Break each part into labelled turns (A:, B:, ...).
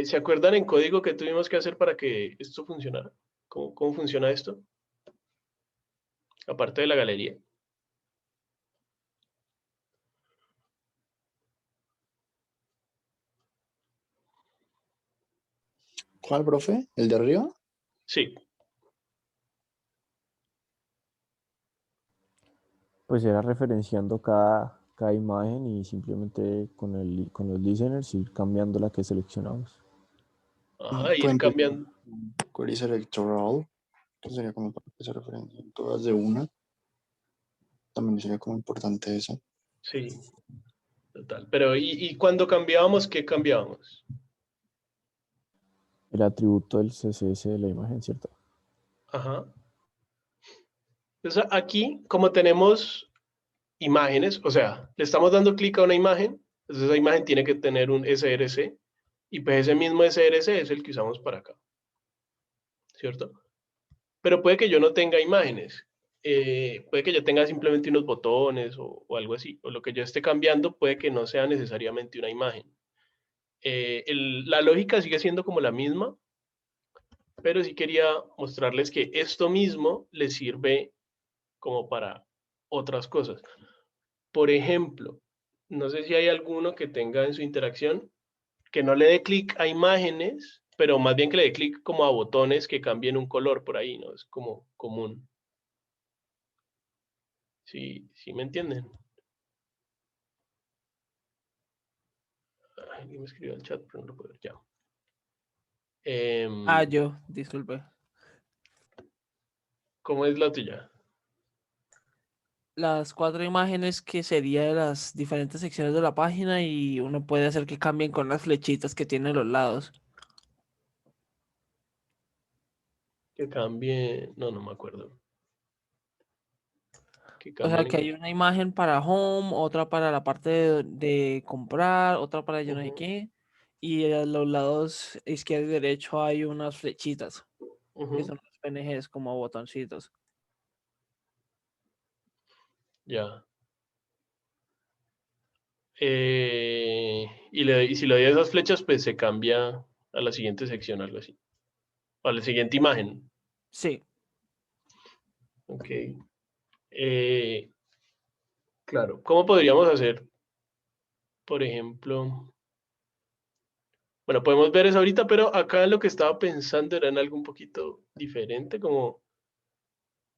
A: ¿Se acuerdan en código que tuvimos que hacer para que esto funcionara? ¿Cómo funciona esto? Aparte de la galería.
B: ¿Cuál, profe? ¿El de arriba?
A: Sí.
C: Pues era referenciando cada imagen y simplemente con los listeners ir cambiando la que seleccionamos.
A: Ajá, ir
B: Pueden
A: cambiando.
B: query select all, que sería como para que se referencien todas de una. También sería como importante eso.
A: Sí, total. Pero, ¿y cuando cambiábamos, qué cambiábamos?
C: El atributo del CSS de la imagen, ¿cierto?
A: Ajá. Entonces, aquí, como tenemos imágenes, o sea, le estamos dando clic a una imagen, entonces esa imagen tiene que tener un src, y pues ese mismo src es el que usamos para acá, ¿cierto? Pero puede que yo no tenga imágenes, puede que yo tenga simplemente unos botones o algo así, o lo que yo esté cambiando puede que no sea necesariamente una imagen. La lógica sigue siendo como la misma, pero sí quería mostrarles que esto mismo les sirve como para otras cosas. Por ejemplo, no sé si hay alguno que tenga en su interacción que no le dé clic a imágenes, pero más bien que le dé clic como a botones que cambien un color por ahí, ¿no? Es como común. ¿Sí me entienden? Ay, alguien me escribió al chat, pero no lo puedo ver ya.
D: Yo, disculpe.
A: ¿Cómo es la tuya?
D: Las 4 imágenes que sería de las diferentes secciones de la página y uno puede hacer que cambien con las flechitas que tiene a los lados.
A: Que cambie, no me acuerdo. Que
D: O sea,
A: cambien
D: que hay una imagen para home, otra para la parte de comprar, otra para yo no sé qué. Y a los lados izquierdo y derecho hay unas flechitas, que son los PNGs como botoncitos.
A: Ya. Y si le doy a esas flechas, pues se cambia a la siguiente sección, algo así. A la siguiente imagen.
D: Sí.
A: Ok. Claro. ¿Cómo podríamos hacer, por ejemplo? Bueno, podemos ver eso ahorita, pero acá lo que estaba pensando era en algo un poquito diferente, como...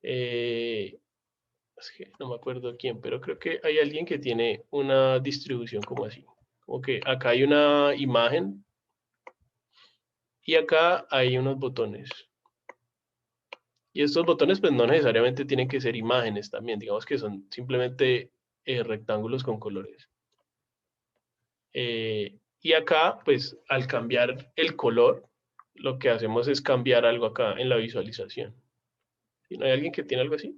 A: es que no me acuerdo quién, pero creo que hay alguien que tiene una distribución como así. Como que acá hay una imagen y acá hay unos botones. Y estos botones pues no necesariamente tienen que ser imágenes también, digamos que son simplemente rectángulos con colores. Y acá pues al cambiar el color, lo que hacemos es cambiar algo acá en la visualización. ¿Sí? ¿No hay alguien que tiene algo así?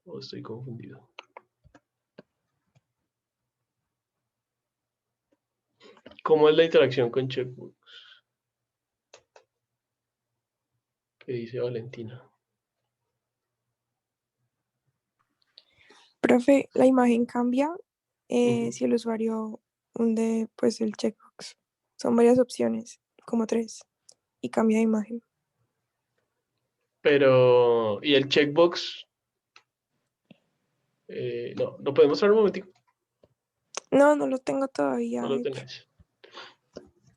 A: ¿O estoy confundido? ¿Cómo es la interacción con checkbook? ¿Qué dice Valentina?
E: Profe, la imagen cambia si el usuario hunde pues el checkbox. Son varias opciones, como 3, y cambia de imagen.
A: Pero, ¿y el checkbox? No, ¿lo podemos mostrar un momentico?
E: No lo tengo todavía
A: No lo
E: hecho.
A: tenés.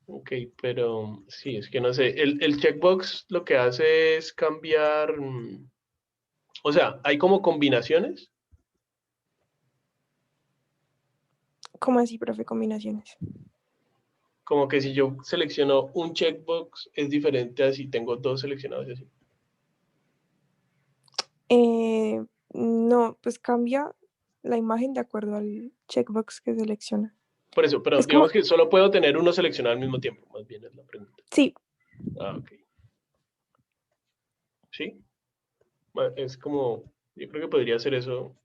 A: Ok, pero sí, es que no sé. El checkbox lo que hace es cambiar. O sea, hay como combinaciones.
E: ¿Cómo así, profe? Combinaciones.
A: Como que si yo selecciono un checkbox es diferente a si tengo dos seleccionados y así.
E: No, pues cambia la imagen de acuerdo al checkbox que selecciona.
A: Por eso, pero
E: Es como,
A: digamos que solo puedo tener uno seleccionado al mismo tiempo, más bien es la pregunta.
E: sí,
A: Ah, ok. Sí, bueno, es como, yo creo que podría ser eso,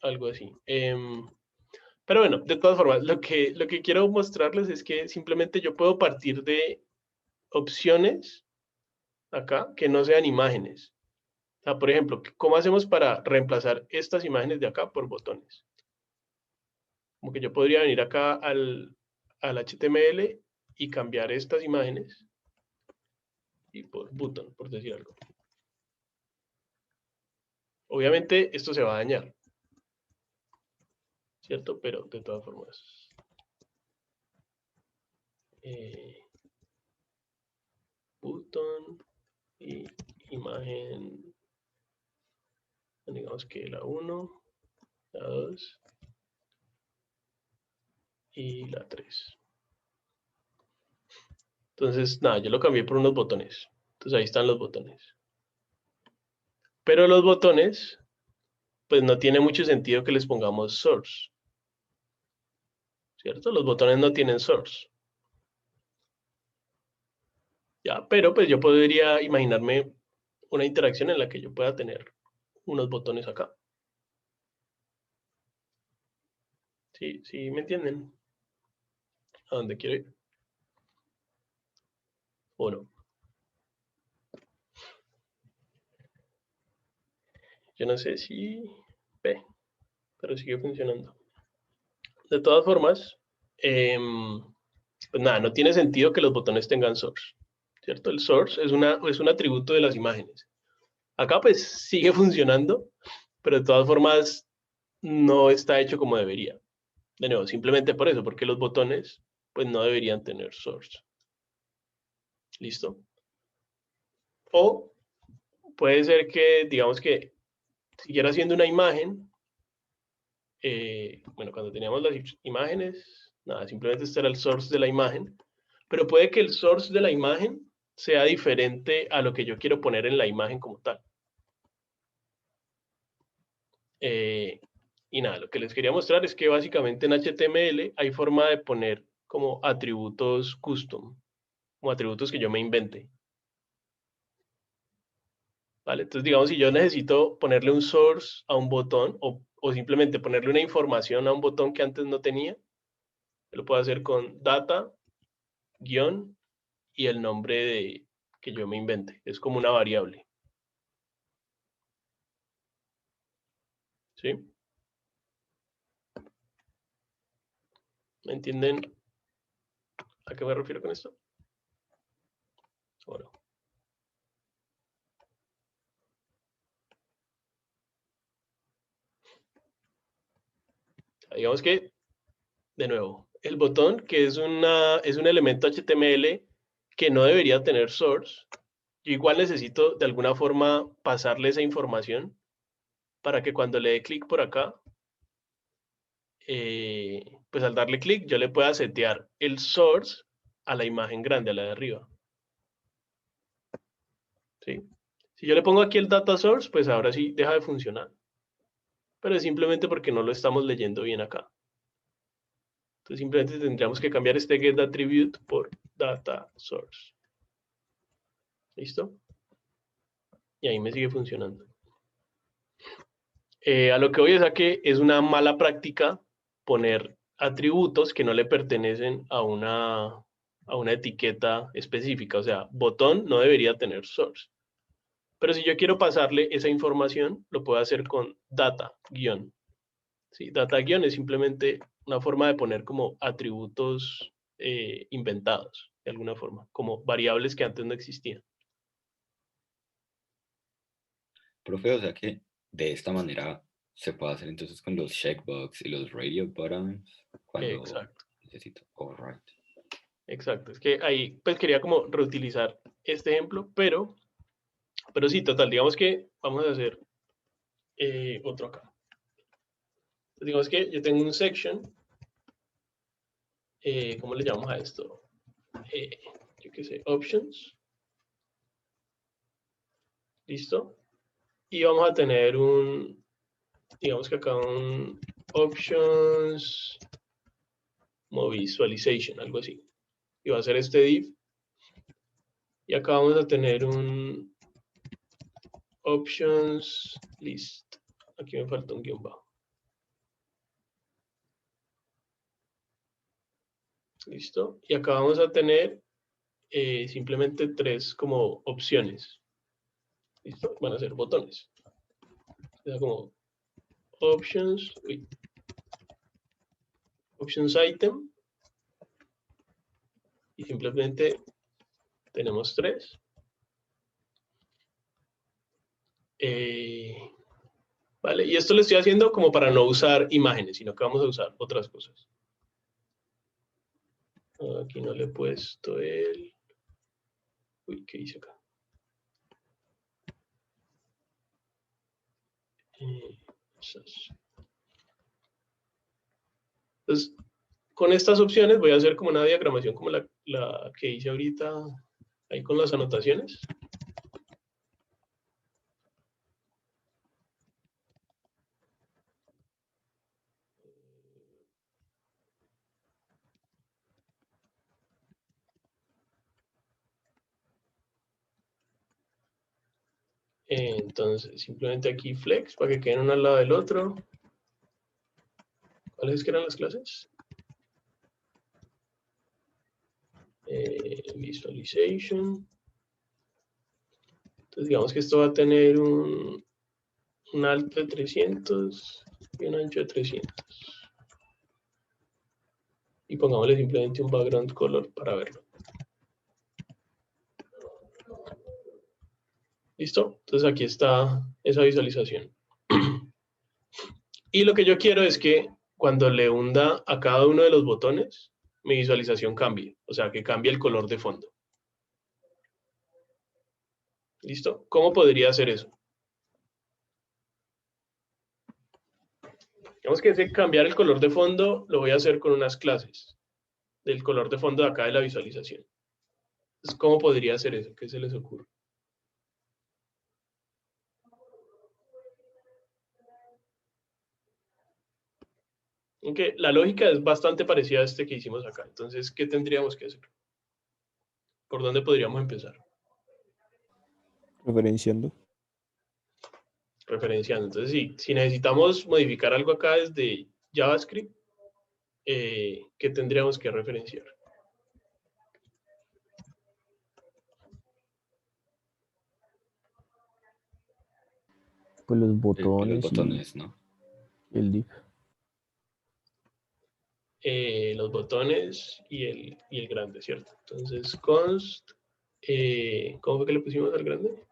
A: algo así. Pero bueno, de todas formas, lo que quiero mostrarles es que simplemente yo puedo partir de opciones acá que no sean imágenes. O sea, por ejemplo, ¿cómo hacemos para reemplazar estas imágenes de acá por botones? Como que yo podría venir acá al HTML y cambiar estas imágenes y por button, por decir algo. Obviamente esto se va a dañar, ¿cierto? Pero de todas formas. Button y imagen, digamos que la 1, la 2 y la 3. Entonces, nada, yo lo cambié por unos botones. Entonces ahí están los botones. Pero los botones, pues no tiene mucho sentido que les pongamos source. ¿Cierto? Los botones no tienen source. Ya, pero pues yo podría imaginarme una interacción en la que yo pueda tener unos botones acá. ¿Sí? ¿Sí me entienden? ¿A dónde quiero ir? ¿O no? Yo no sé si ve, pero sigue funcionando. De todas formas, pues nada, no tiene sentido que los botones tengan source, ¿cierto? El source es un atributo de las imágenes. Acá pues sigue funcionando, pero de todas formas no está hecho como debería. De nuevo, simplemente por eso, porque los botones pues no deberían tener source. ¿Listo? O puede ser que, digamos que siguiera haciendo una imagen. Bueno, cuando teníamos las imágenes, nada, simplemente este era el source de la imagen, pero puede que el source de la imagen sea diferente a lo que yo quiero poner en la imagen como tal. Y nada, lo que les quería mostrar es que básicamente en HTML hay forma de poner como atributos custom, como atributos que yo me invente. ¿Vale? Entonces, digamos, si yo necesito ponerle un source a un botón o simplemente ponerle una información a un botón que antes no tenía, lo puedo hacer con data, guión, y el nombre que yo me invente. Es como una variable. ¿Sí? ¿Me entienden a qué me refiero con esto? Bueno. Digamos que, de nuevo, el botón, que es un elemento HTML que no debería tener source, yo igual necesito de alguna forma pasarle esa información para que cuando le dé clic por acá, pues al darle clic yo le pueda setear el source a la imagen grande, a la de arriba. ¿Sí? Si yo le pongo aquí el data source, pues ahora sí deja de funcionar. Pero es simplemente porque no lo estamos leyendo bien acá. Entonces simplemente tendríamos que cambiar este getAttribute por data source. ¿Listo? Y ahí me sigue funcionando. A lo que voy es a que es una mala práctica poner atributos que no le pertenecen a una etiqueta específica. O sea, botón no debería tener source. Pero si yo quiero pasarle esa información, lo puedo hacer con data guión. ¿Sí? Data guión es simplemente una forma de poner como atributos inventados, de alguna forma, como variables que antes no existían.
F: Profe, o sea que de esta manera se puede hacer entonces con los checkbox y los radio buttons cuando
A: Exacto.
F: necesito. All right.
A: Exacto. Es que ahí pues quería como reutilizar este ejemplo, pero sí, total, digamos que vamos a hacer otro acá. Entonces, digamos que yo tengo un section, ¿cómo le llamamos a esto? Yo qué sé, options. ¿Listo? Y vamos a tener digamos que acá un options como visualization, algo así. Y va a ser este div. Y acá vamos a tener un options list. Aquí me falta un guión bajo. ¿Listo? Y acá vamos a tener simplemente 3 como opciones. ¿Listo? Van a ser botones. O sea, como options. Uy. options item, y simplemente tenemos 3. Vale, y esto lo estoy haciendo como para no usar imágenes, sino que vamos a usar otras cosas. Aquí no le he puesto el... Uy, ¿qué hice acá? Entonces, con estas opciones voy a hacer como una diagramación como la que hice ahorita, ahí con las anotaciones. Entonces, simplemente aquí flex para que queden uno al lado del otro. ¿Cuáles eran las clases? Visualization. Entonces, digamos que esto va a tener un alto de 300 y un ancho de 300. Y pongámosle simplemente un background color para verlo. ¿Listo? Entonces aquí está esa visualización. Y lo que yo quiero es que cuando le hunda a cada uno de los botones, mi visualización cambie. O sea, que cambie el color de fondo. ¿Listo? ¿Cómo podría hacer eso? Digamos que ese cambiar el color de fondo lo voy a hacer con unas clases del color de fondo de acá de la visualización. Entonces, ¿cómo podría hacer eso? ¿Qué se les ocurre? Aunque la lógica es bastante parecida a este que hicimos acá. Entonces, ¿qué tendríamos que hacer? ¿Por dónde podríamos empezar?
C: Referenciando.
A: Referenciando. Entonces, si necesitamos modificar algo acá desde JavaScript, ¿qué tendríamos que referenciar?
C: Pues los
F: Los
C: botones
F: botones, ¿no?
C: y el div.
A: Los botones y el grande, ¿cierto? Entonces, const, ¿cómo fue que le pusimos al grande?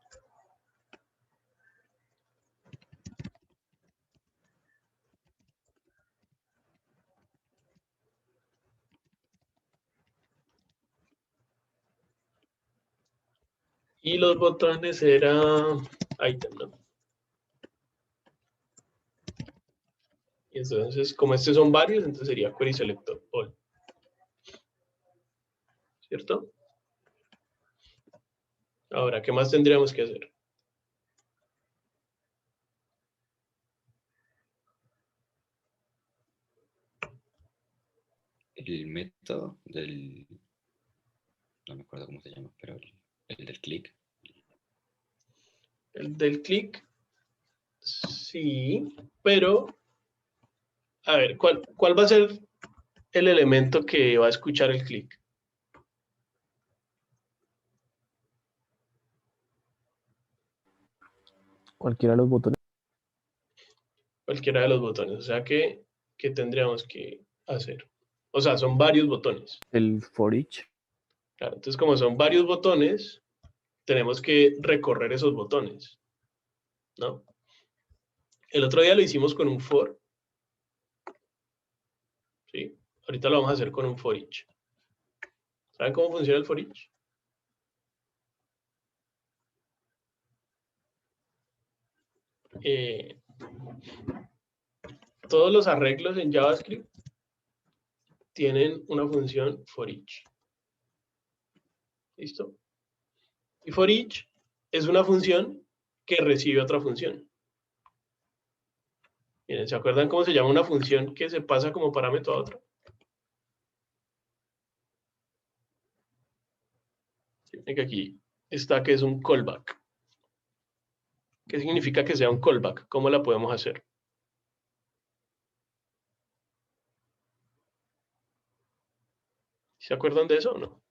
A: Y los botones era item, ¿no? Y entonces, como estos son varios, entonces sería query selector all. ¿Cierto? Ahora, ¿qué más tendríamos que hacer?
F: El método del... No me acuerdo cómo se llama, pero el del click.
A: El del click, sí, pero, a ver, ¿cuál va a ser el elemento que va a escuchar el click?
C: Cualquiera de los botones.
A: Cualquiera de los botones. O sea que, ¿qué tendríamos que hacer? O sea, son varios botones.
C: El for each.
A: Claro, entonces como son varios botones, tenemos que recorrer esos botones, ¿no? El otro día lo hicimos con un for, ¿sí? Ahorita lo vamos a hacer con un for each. ¿Saben cómo funciona el for each? Todos los arreglos en JavaScript tienen una función for each. ¿Listo? Y for each es una función que recibe otra función. Miren, ¿se acuerdan cómo se llama una función que se pasa como parámetro a otra? Miren que aquí está que es un callback. ¿Qué significa que sea un callback? ¿Cómo la podemos hacer? ¿Se acuerdan de eso o no?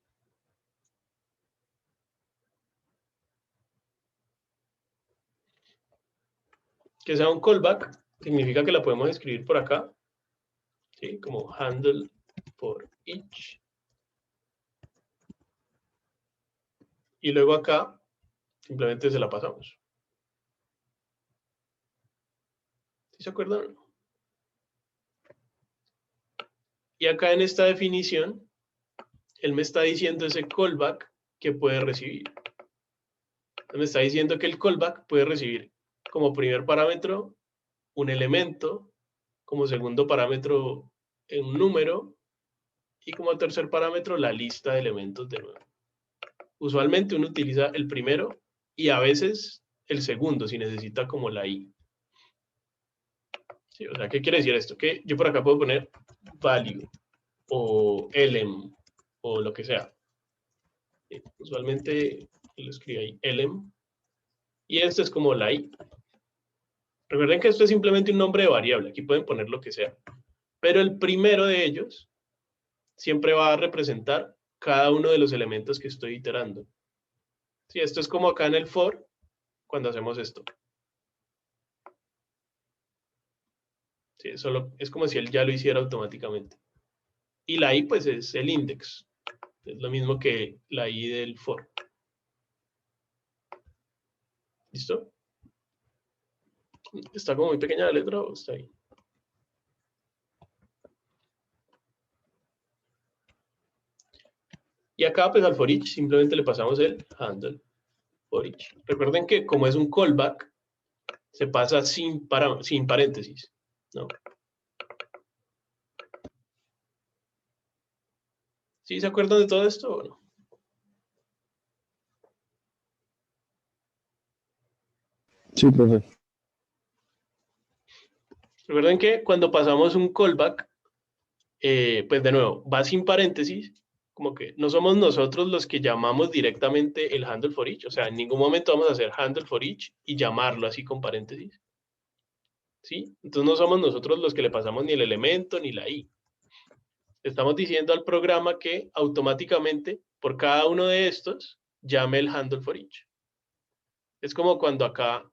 A: Que sea un callback significa que la podemos escribir por acá ¿sí? Como handle for each. Y luego acá simplemente se la pasamos. ¿Sí se acuerdan? Y acá en esta definición, él me está diciendo ese callback que puede recibir. Me está diciendo que el callback puede recibir como primer parámetro un elemento, como segundo parámetro un número y como tercer parámetro la lista de elementos de nuevo. Usualmente uno utiliza el primero y a veces el segundo si necesita como la i. Sí, o sea, ¿qué quiere decir esto? Que yo por acá puedo poner value o elem o lo que sea. Sí, usualmente lo escribo ahí, elem. Y esto es como la i. Recuerden que esto es simplemente un nombre de variable. Aquí pueden poner lo que sea. Pero el primero de ellos siempre va a representar cada uno de los elementos que estoy iterando. Sí, esto es como acá en el for, cuando hacemos esto. Sí, solo, es como si él ya lo hiciera automáticamente. Y la i, pues, es el index. Es lo mismo que la i del for. ¿Listo? ¿Está como muy pequeña la letra o está ahí? Y acá, pues, al for each simplemente le pasamos el handle for each. Recuerden que como es un callback, se pasa sin paréntesis, ¿no? ¿Sí se acuerdan de todo esto o no?
B: Sí, profe.
A: Recuerden que cuando pasamos un callback, pues de nuevo, va sin paréntesis, como que no somos nosotros los que llamamos directamente el handle for each, o sea, en ningún momento vamos a hacer handle for each y llamarlo así con paréntesis. ¿Sí? Entonces no somos nosotros los que le pasamos ni el elemento ni la i. Estamos diciendo al programa que automáticamente por cada uno de estos llame el handle for each. Es como cuando acá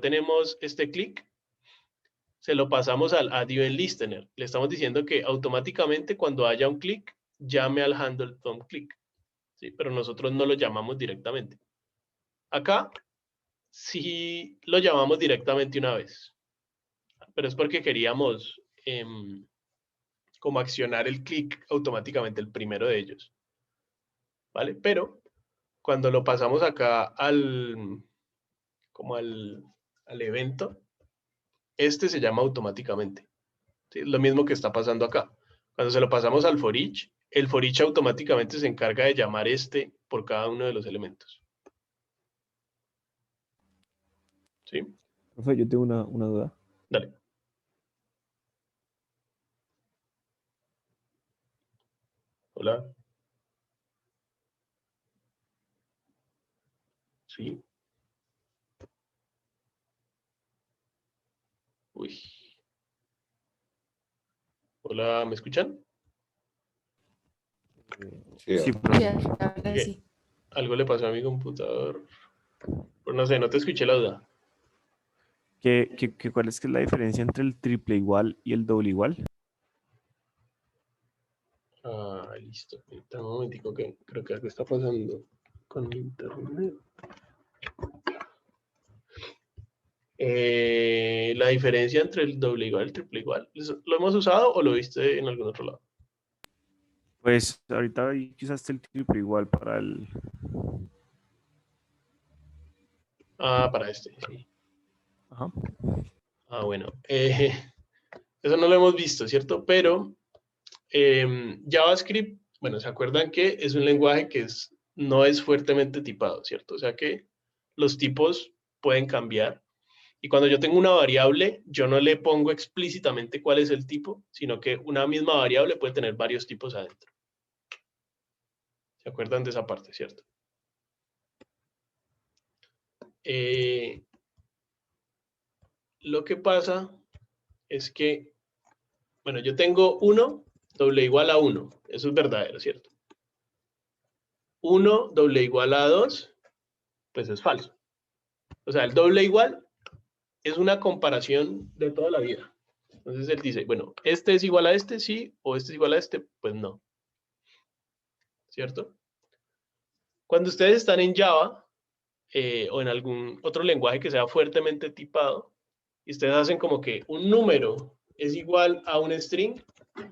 A: tenemos este click, se lo pasamos al add event listener. Le estamos diciendo que automáticamente cuando haya un click, llame al handle from click. ¿Sí? Pero nosotros no lo llamamos directamente. Acá sí lo llamamos directamente una vez. Pero es porque queríamos como accionar el click automáticamente, el primero de ellos. ¿Vale? Pero cuando lo pasamos acá al evento, este se llama automáticamente. ¿Sí? Lo mismo que está pasando acá. Cuando se lo pasamos al for each, el for each automáticamente se encarga de llamar este por cada uno de los elementos. ¿Sí?
C: Profe, yo tengo una duda.
A: Dale. Hola. Sí. Uy. Hola, ¿me escuchan?
F: Sí,
C: Sí,
F: ahora.
C: profe.
G: Sí, ahora
A: ¿Qué?
G: sí.
A: Algo le pasó a mi computador. Pero no sé, no te escuché la duda.
C: ¿Cuál es que es la diferencia entre el triple igual y el doble igual?
A: Ah, listo. Espera un momentico que creo que algo está pasando con mi internet. La diferencia entre el doble igual y el triple igual. ¿Lo hemos usado o lo viste en algún otro lado?
C: Pues ahorita vi que usaste el triple igual para el...
A: Ah, para este, sí.
C: Ajá.
A: Ah, bueno. Eso no lo hemos visto, ¿cierto? Pero JavaScript, bueno, ¿se acuerdan que es un lenguaje que no es fuertemente tipado, ¿cierto? O sea que los tipos pueden cambiar. Y cuando yo tengo una variable, yo no le pongo explícitamente cuál es el tipo, sino que una misma variable puede tener varios tipos adentro. ¿Se acuerdan de esa parte, cierto? Lo que pasa es que, bueno, yo tengo 1 doble igual a 1. Eso es verdadero, ¿cierto? 1 doble igual a 2, pues es falso. O sea, el doble igual es una comparación de toda la vida. Entonces él dice, bueno, este es igual a este, sí, o este es igual a este, pues no. ¿Cierto? Cuando ustedes están en Java o en algún otro lenguaje que sea fuertemente tipado, y ustedes hacen como que un número es igual a un string,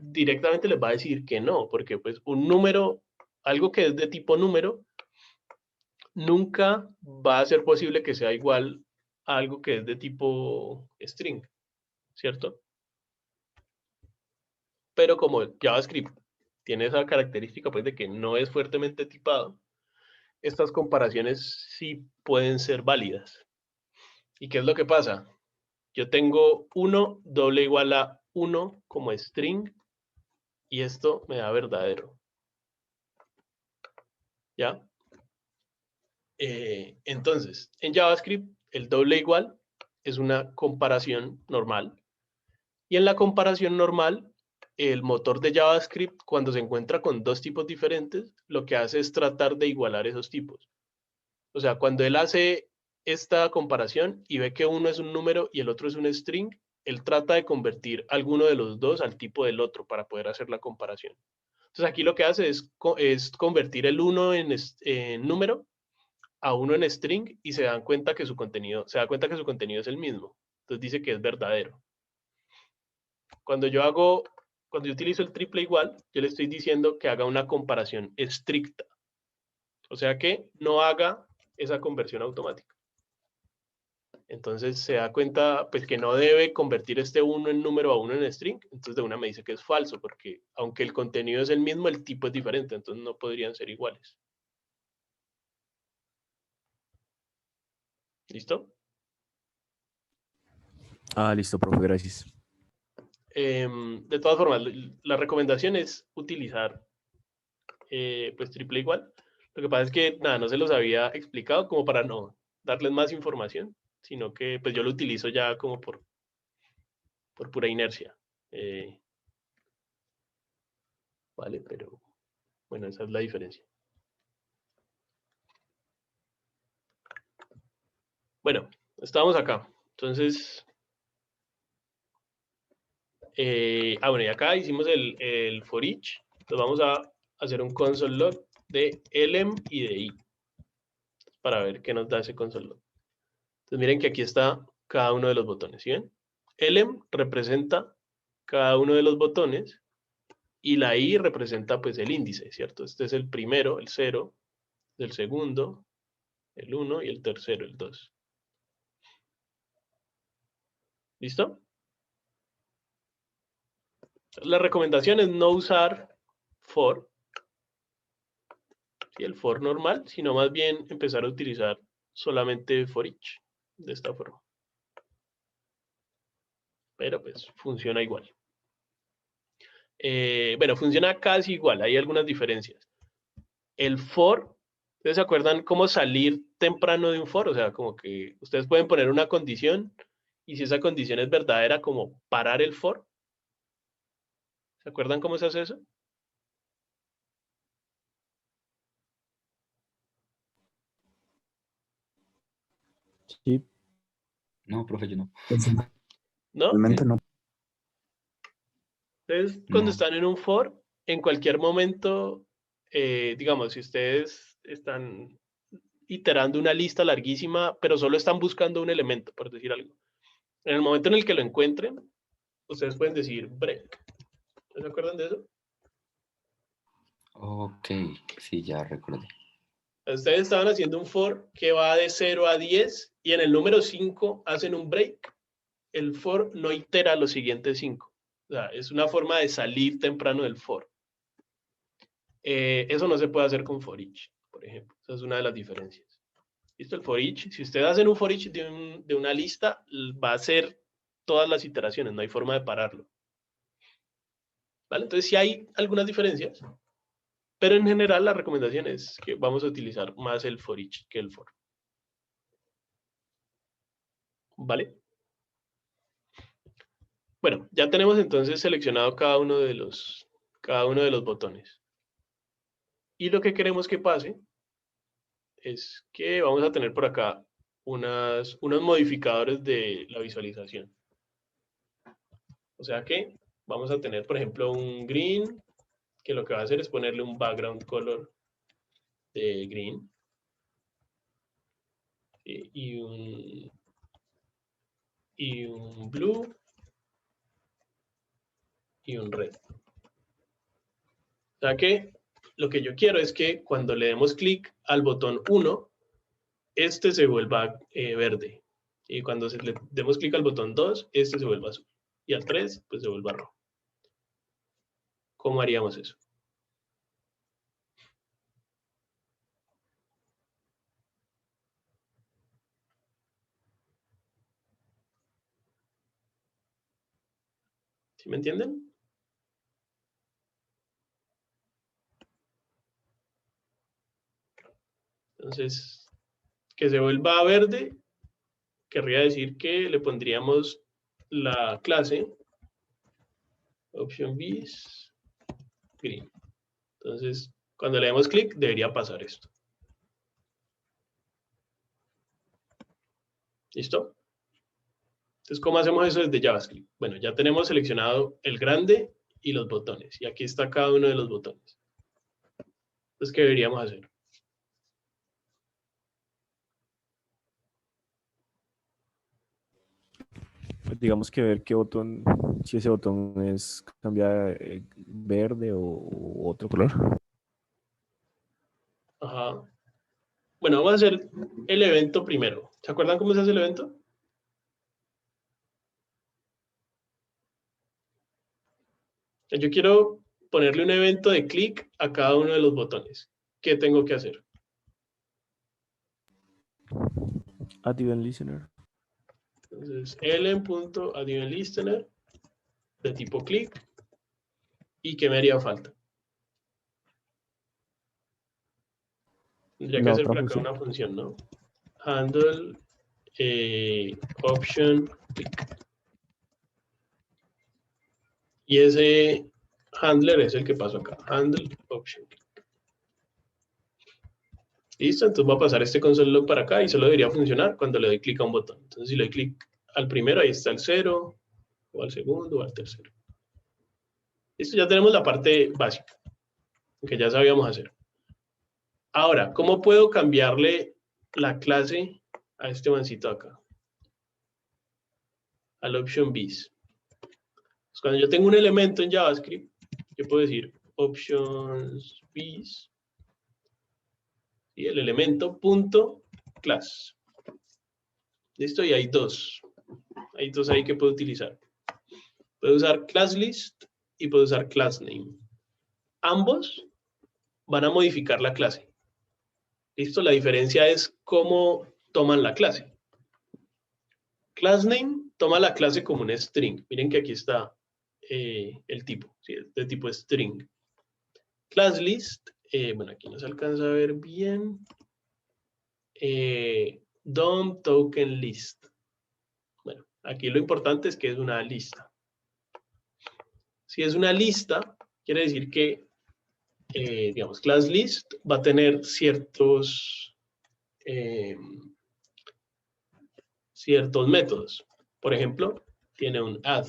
A: directamente les va a decir que no, porque pues un número, algo que es de tipo número, nunca va a ser posible que sea igual a algo que es de tipo string, ¿cierto? Pero como JavaScript tiene esa característica pues de que no es fuertemente tipado, estas comparaciones sí pueden ser válidas. ¿Y qué es lo que pasa? Yo tengo 1 doble igual a 1 como string y esto me da verdadero. ¿Ya? Entonces, en JavaScript, el doble igual es una comparación normal. Y en la comparación normal, el motor de JavaScript, cuando se encuentra con dos tipos diferentes, lo que hace es tratar de igualar esos tipos. O sea, cuando él hace esta comparación y ve que uno es un número y el otro es un string, él trata de convertir alguno de los dos al tipo del otro para poder hacer la comparación. Entonces aquí lo que hace es convertir el 1 en número a 1 en string y se da cuenta que su contenido es el mismo. Entonces dice que es verdadero. Cuando yo utilizo el triple igual, yo le estoy diciendo que haga una comparación estricta. O sea que no haga esa conversión automática. Entonces se da cuenta pues que no debe convertir este 1 en número a 1 en string. Entonces de una me dice que es falso porque aunque el contenido es el mismo, el tipo es diferente. Entonces no podrían ser iguales. ¿Listo?
C: Ah, listo, profe, gracias.
A: De todas formas, la recomendación es utilizar pues triple igual. Lo que pasa es que nada, no se los había explicado como para no darles más información, sino que pues yo lo utilizo ya como por pura inercia. Vale, pero bueno, esa es la diferencia. Bueno, estábamos acá. Entonces, bueno, y acá hicimos el for each. Entonces vamos a hacer un console log de lm y de i para ver qué nos da ese console log. Entonces miren que aquí está cada uno de los botones, ¿sí ven? lm representa cada uno de los botones y la i representa pues el índice, ¿cierto? Este es el primero, el 0, el segundo, el 1 y el tercero, el 2. ¿Listo? La recomendación es no usar for, ¿sí? El for normal, sino más bien empezar a utilizar solamente for each, de esta forma. Pero pues funciona igual. Bueno, funciona casi igual, hay algunas diferencias. El for, ¿ustedes se acuerdan cómo salir temprano de un for? O sea, como que ustedes pueden poner una condición y si esa condición es verdadera, como parar el for. ¿Se acuerdan cómo se hace eso?
C: Sí.
F: No, profe, yo no.
A: ¿No?
B: Realmente no.
A: Entonces, cuando
F: No.
A: están en un for, en cualquier momento, digamos, si ustedes están iterando una lista larguísima, pero solo están buscando un elemento, por decir algo. En el momento en el que lo encuentren, ustedes pueden decir break. ¿Se acuerdan de eso?
F: Ok, sí, ya recordé.
A: Ustedes estaban haciendo un for que va de 0 a 10 y en el número 5 hacen un break. El for no itera los siguientes 5. O sea, es una forma de salir temprano del for. Eso no se puede hacer con for each, por ejemplo. Esa es una de las diferencias. ¿Listo? El for each, si ustedes hacen un for each de una lista, va a ser todas las iteraciones, no hay forma de pararlo. ¿Vale? Entonces sí hay algunas diferencias, pero en general la recomendación es que vamos a utilizar más el for each que el for. ¿Vale? Bueno, ya tenemos entonces seleccionado cada uno de los botones. Y lo que queremos que pase es que vamos a tener por acá unos modificadores de la visualización. O sea que vamos a tener, por ejemplo, un green, que lo que va a hacer es ponerle un background color de green. Y un blue y un red. O sea que lo que yo quiero es que cuando le demos clic al botón 1, este se vuelva verde. Y cuando le demos clic al botón 2, este se vuelva azul. Y al 3, pues se vuelva rojo. ¿Cómo haríamos eso? ¿Sí me entienden? Entonces, que se vuelva verde, querría decir que le pondríamos la clase option bis green. Entonces, cuando le demos clic, debería pasar esto. ¿Listo? Entonces, ¿cómo hacemos eso desde JavaScript? Bueno, ya tenemos seleccionado el grande y los botones. Y aquí está cada uno de los botones. Entonces, ¿qué deberíamos hacer?
C: Pues digamos que ver qué botón, si ese botón es cambia verde o otro color.
A: Ajá. Bueno, vamos a hacer el evento primero. ¿Se acuerdan cómo se hace el evento? Yo quiero ponerle un evento de clic a cada uno de los botones. ¿Qué tengo que hacer?
C: Add event listener.
A: Entonces, elen.addEventListener de tipo clic. ¿Y qué me haría falta? Tendría que
C: La
A: hacer
C: otra
A: por acá
C: función.
A: una función, ¿no? Handle option click. Y ese handler es el que paso acá. Handle option click. Listo, entonces va a pasar este console log para acá y solo debería funcionar cuando le doy clic a un botón. Entonces, si le doy clic al primero, ahí está el 0, o al segundo, o al tercero. Listo, ya tenemos la parte básica, que ya sabíamos hacer. Ahora, ¿cómo puedo cambiarle la clase a este mancito acá? Al option bis. Pues cuando yo tengo un elemento en JavaScript, yo puedo decir options bis y el elemento punto class. Listo, y hay dos ahí que puedo utilizar. Puedo usar classList y puedo usar className. Ambos van a modificar la clase. Listo, la diferencia es cómo toman la clase. ClassName toma la clase como un string. Miren que aquí está el tipo, ¿sí? De tipo string. ClassList, bueno, aquí no se alcanza a ver bien. DOM token list. Bueno, aquí lo importante es que es una lista. Si es una lista, quiere decir que, digamos, ClassList va a tener ciertos métodos. Por ejemplo, tiene un add.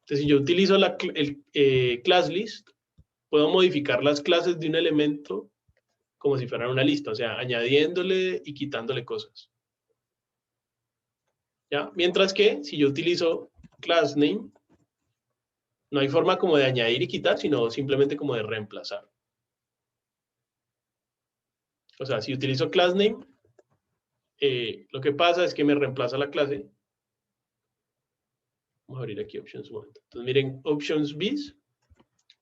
A: Entonces, si yo utilizo el ClassList, puedo modificar las clases de un elemento como si fuera una lista, o sea, añadiéndole y quitándole cosas. ¿Ya? Mientras que si yo utilizo ClassName, no hay forma como de añadir y quitar, sino simplemente como de reemplazar. O sea, si utilizo ClassName, lo que pasa es que me reemplaza la clase. Vamos a abrir aquí options un momento. Entonces miren, options bis,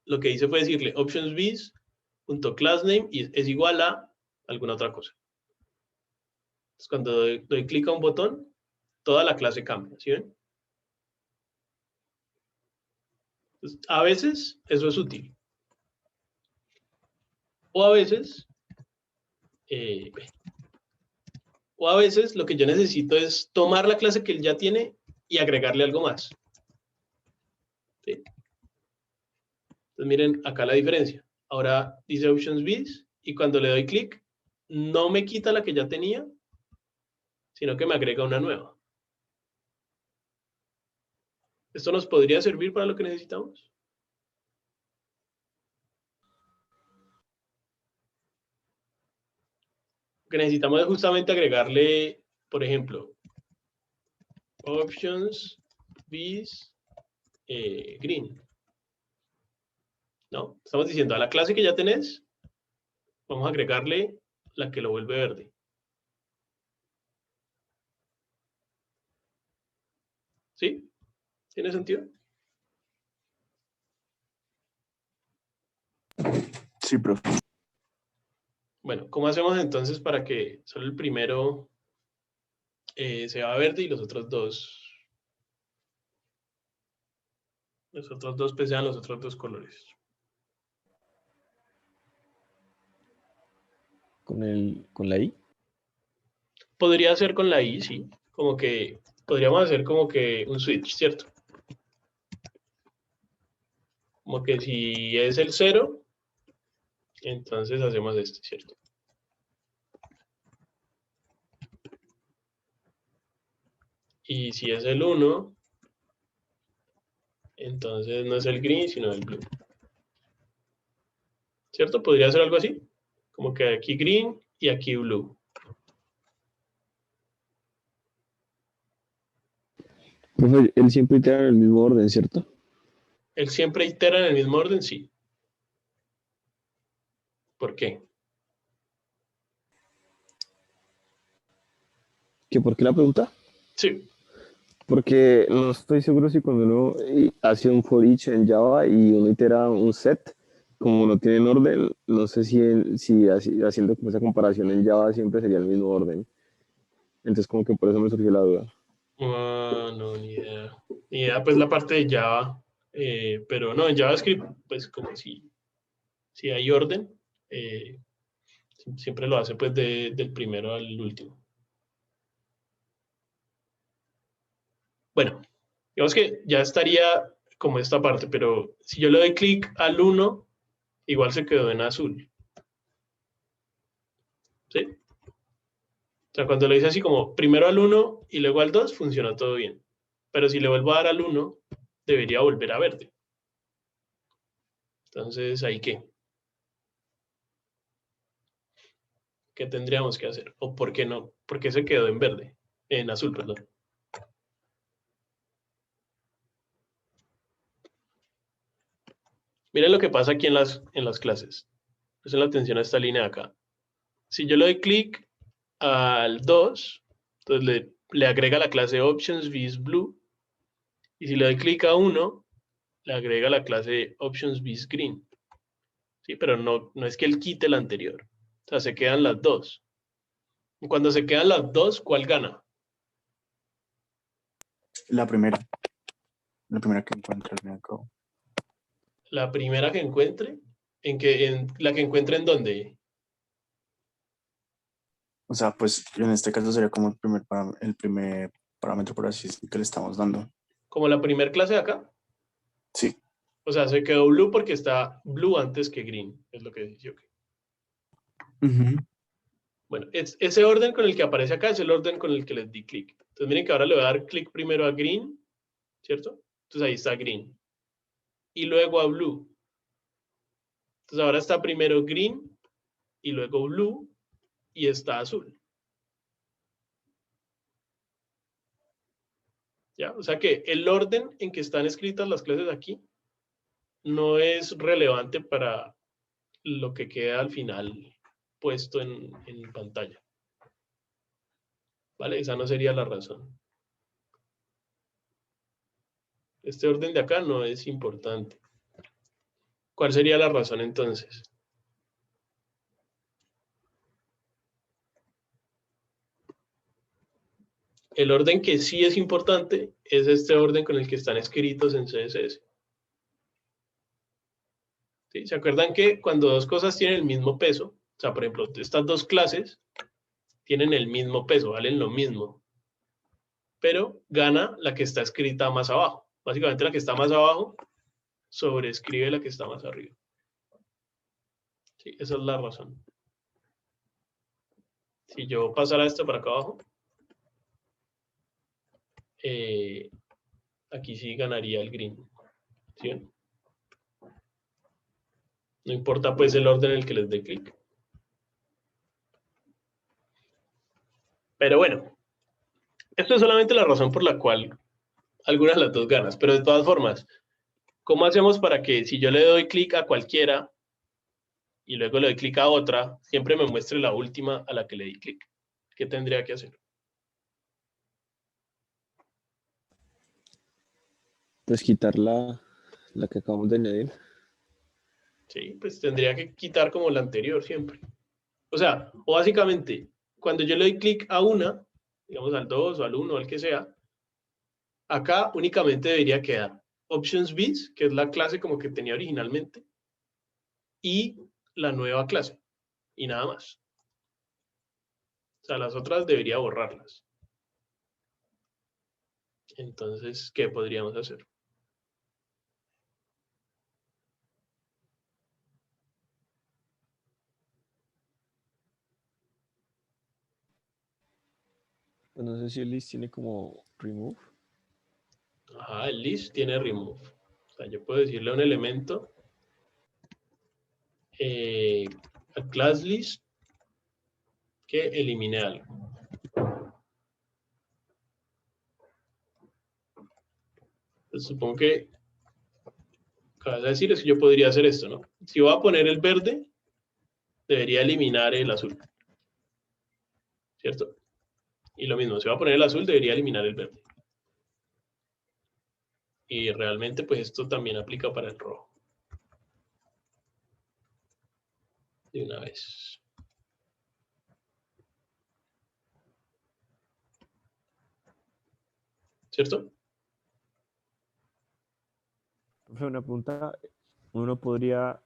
A: lo que hice fue decirle options bis.className y es igual a alguna otra cosa. Entonces cuando doy clic a un botón, toda la clase cambia, ¿sí ven? Entonces, a veces eso es útil. O a veces lo que yo necesito es tomar la clase que él ya tiene y agregarle algo más. ¿Sí? Entonces miren acá la diferencia. Ahora dice options bis y cuando le doy clic no me quita la que ya tenía, sino que me agrega una nueva. ¿Esto nos podría servir para lo que necesitamos? Lo que necesitamos es justamente agregarle, por ejemplo, options, vis, green. ¿No? Estamos diciendo a la clase que ya tenés, vamos a agregarle la que lo vuelve verde. ¿Sí? ¿Tiene sentido?
B: Sí, profe.
A: Bueno, ¿cómo hacemos entonces para que solo el primero sea verde y los otros dos pues sean los otros dos colores?
C: ¿Con la I?
A: Podría ser con la I, sí. Como que podríamos hacer como que un switch, ¿cierto? Como que si es el 0, entonces hacemos este, ¿cierto? Y si es el 1, entonces no es el green, sino el blue. ¿Cierto? Podría ser algo así. Como que aquí green y aquí blue.
C: Profe, él siempre itera en el mismo orden, ¿cierto?
A: ¿Él siempre itera en el mismo orden? Sí. ¿Por qué?
C: ¿Que por qué la pregunta?
A: Sí.
C: Porque no estoy seguro si cuando uno hace un for each en Java y uno itera un set, como no tiene orden, no sé si haciendo como esa comparación en Java siempre sería el mismo orden. Entonces como que por eso me surgió la duda.
A: No, ni idea. Ni idea, pues la parte de Java. Pero no, en JavaScript, pues como si hay orden, siempre lo hace pues del primero al último. Bueno, digamos que ya estaría como esta parte, pero si yo le doy clic al 1, igual se quedó en azul. ¿Sí? O sea, cuando lo hice así como primero al 1 y luego al 2, funciona todo bien. Pero si le vuelvo a dar al 1, debería volver a verde. Entonces, ¿ahí qué? ¿Qué tendríamos que hacer? ¿O por qué no? ¿Por qué se quedó en verde? En azul, perdón. Miren lo que pasa aquí en las clases. Presten la atención a esta línea de acá. Si yo le doy clic al 2, entonces le agrega la clase options vis blue. Y si le doy clic a 1, le agrega la clase options vis green. ¿Sí? Pero no es que él quite la anterior. O sea, se quedan las dos. Y cuando se quedan las dos, ¿cuál gana?
B: La primera. La primera que encuentro al fin y al cabo.
A: La primera que encuentre. ¿La que encuentre en dónde?
B: O sea, pues en este caso sería como el primer parámetro, por así decirlo, que le estamos dando.
A: Como la primer clase de acá.
B: Sí.
A: O sea, se quedó blue porque está blue antes que green. Es lo que dice. Okay. Bueno, ese orden con el que aparece acá es el orden con el que les di clic. Entonces miren que ahora le voy a dar clic primero a green, ¿cierto? Entonces ahí está green. Y luego a blue. Entonces ahora está primero green y luego blue y está azul. ¿Ya? O sea que el orden en que están escritas las clases aquí no es relevante para lo que queda al final puesto en pantalla. ¿Vale? Esa no sería la razón. Este orden de acá no es importante. ¿Cuál sería la razón entonces? El orden que sí es importante es este orden con el que están escritos en CSS. ¿Sí? ¿Se acuerdan que cuando dos cosas tienen el mismo peso, o sea, por ejemplo, estas dos clases tienen el mismo peso, valen lo mismo, pero gana la que está escrita más abajo. Básicamente la que está más abajo sobreescribe la que está más arriba. Sí, esa es la razón. Si yo pasara esto para acá abajo, aquí sí ganaría el green. ¿Sí? No importa pues el orden en el que les dé clic. Pero bueno, esto es solamente la razón por la cual algunas de las dos ganas. Pero de todas formas, ¿cómo hacemos para que si yo le doy clic a cualquiera y luego le doy clic a otra, siempre me muestre la última a la que le di clic? ¿Qué tendría que hacer?
C: Pues quitar la que acabamos de añadir.
A: Sí, pues tendría que quitar como la anterior siempre. O sea, o básicamente, cuando yo le doy clic a una, digamos al 2 o al 1 o al que sea, acá únicamente debería quedar options bis, que es la clase como que tenía originalmente, y la nueva clase, y nada más. O sea, las otras debería borrarlas. Entonces, ¿qué podríamos hacer?
C: Pues no sé si el list tiene como remove.
A: Ajá, el list tiene remove. O sea, yo puedo decirle a un elemento al class list que elimine algo. Entonces, supongo que acabas de decir es que yo podría hacer esto, ¿no? Si voy a poner el verde, debería eliminar el azul. ¿Cierto? Y lo mismo, si voy a poner el azul, debería eliminar el verde. Y realmente, pues esto también aplica para el rojo. De una vez. ¿Cierto?
C: Profe, una pregunta. Uno podría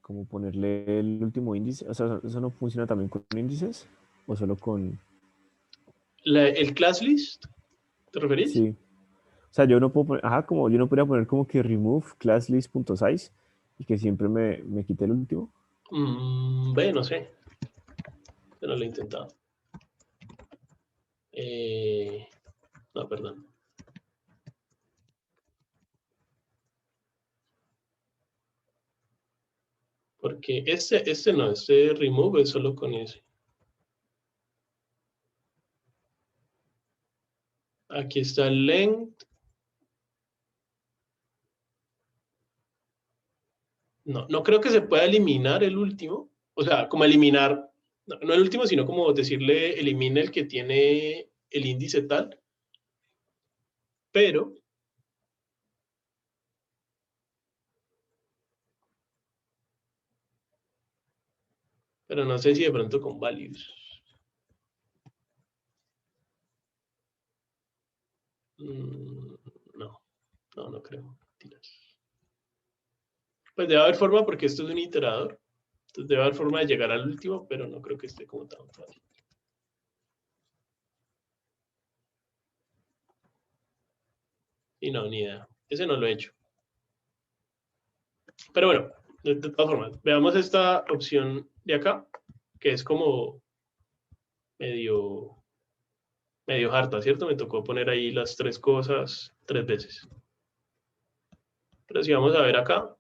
C: como ponerle el último índice. O sea, ¿eso no funciona también con índices? ¿O solo con...?
A: El class list, ¿te referís?
C: Sí. O sea, yo no puedo poner... Ajá, como yo no podría poner como que remove classlist.size y que siempre me quite el último.
A: Ve, no sé. Yo no lo he intentado. No, perdón. Porque este no, este remove es solo con ese. Aquí está el length. No, no creo que se pueda eliminar el último. O sea, como eliminar, no el último, sino como decirle elimine el que tiene el índice tal. Pero no sé si de pronto con values. No, no creo. Pues debe haber forma porque esto es un iterador. Entonces debe haber forma de llegar al último, pero no creo que esté como tan fácil. Y no, ni idea. Ese no lo he hecho. Pero bueno, de todas formas, veamos esta opción de acá, que es como medio harta, ¿cierto? Me tocó poner ahí las tres cosas 3 veces. Pero si vamos a ver acá,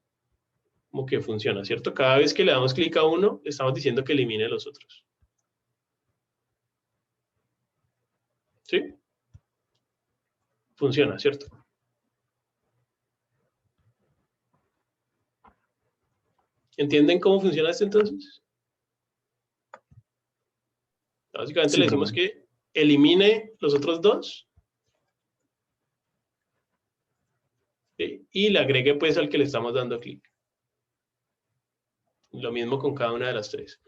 A: como que funciona, ¿cierto? Cada vez que le damos clic a uno, le estamos diciendo que elimine los otros. ¿Sí? Funciona, ¿cierto? ¿Entienden cómo funciona esto entonces? Básicamente
C: Sí,
A: le decimos
C: profe.
A: que elimine los otros dos, ¿sí? Y le agregue pues al que le estamos dando clic. Lo mismo con cada una de las tres.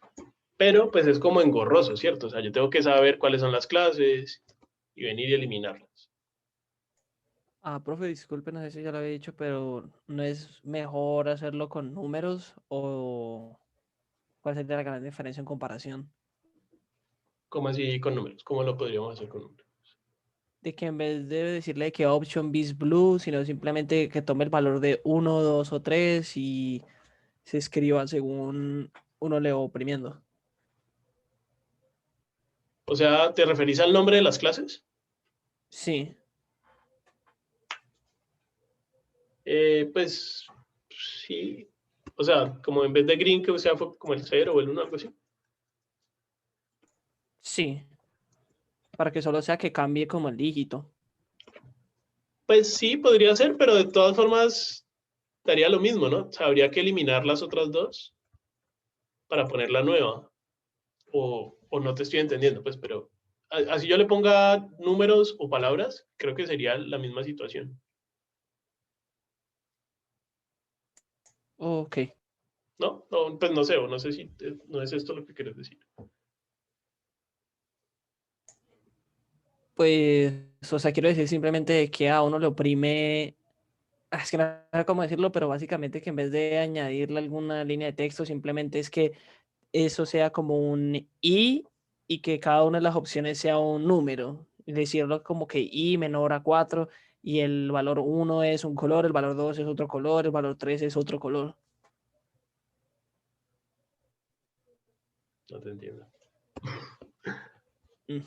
A: Pero pues es como engorroso, ¿cierto? O sea, yo tengo que saber cuáles son las clases y venir y eliminarlas.
D: Ah, profe, disculpe, no sé si ya lo había dicho, pero ¿no es mejor hacerlo con números o cuál sería la gran diferencia en comparación?
A: ¿Cómo así con números? ¿Cómo lo podríamos hacer con números?
D: De que en vez de decirle que option bis blue, sino simplemente que tome el valor de 1, 2 o 3 y se escriba según uno le va oprimiendo.
A: O sea, ¿te referís al nombre de las clases?
D: Sí.
A: Pues sí, o sea, como en vez de green que sea fue como el 0 o el 1, algo así.
D: Sí, para que solo sea que cambie como el dígito.
A: Pues sí, podría ser, pero de todas formas daría lo mismo, ¿no? O sea, habría que eliminar las otras dos para poner la nueva. O no te estoy entendiendo, pues, pero así yo le ponga números o palabras, creo que sería la misma situación.
D: Ok.
A: ¿No? No, pues no sé, o no sé si no es esto lo que quieres decir.
D: Pues, o sea, quiero decir simplemente que a uno le oprime, es que no sé cómo decirlo, pero básicamente que en vez de añadirle alguna línea de texto, simplemente es que eso sea como un y que cada una de las opciones sea un número. Y decirlo como que i menor a 4 y el valor 1 es un color, el valor 2 es otro color, el valor 3 es otro color.
A: No te entiendo.
D: Mm.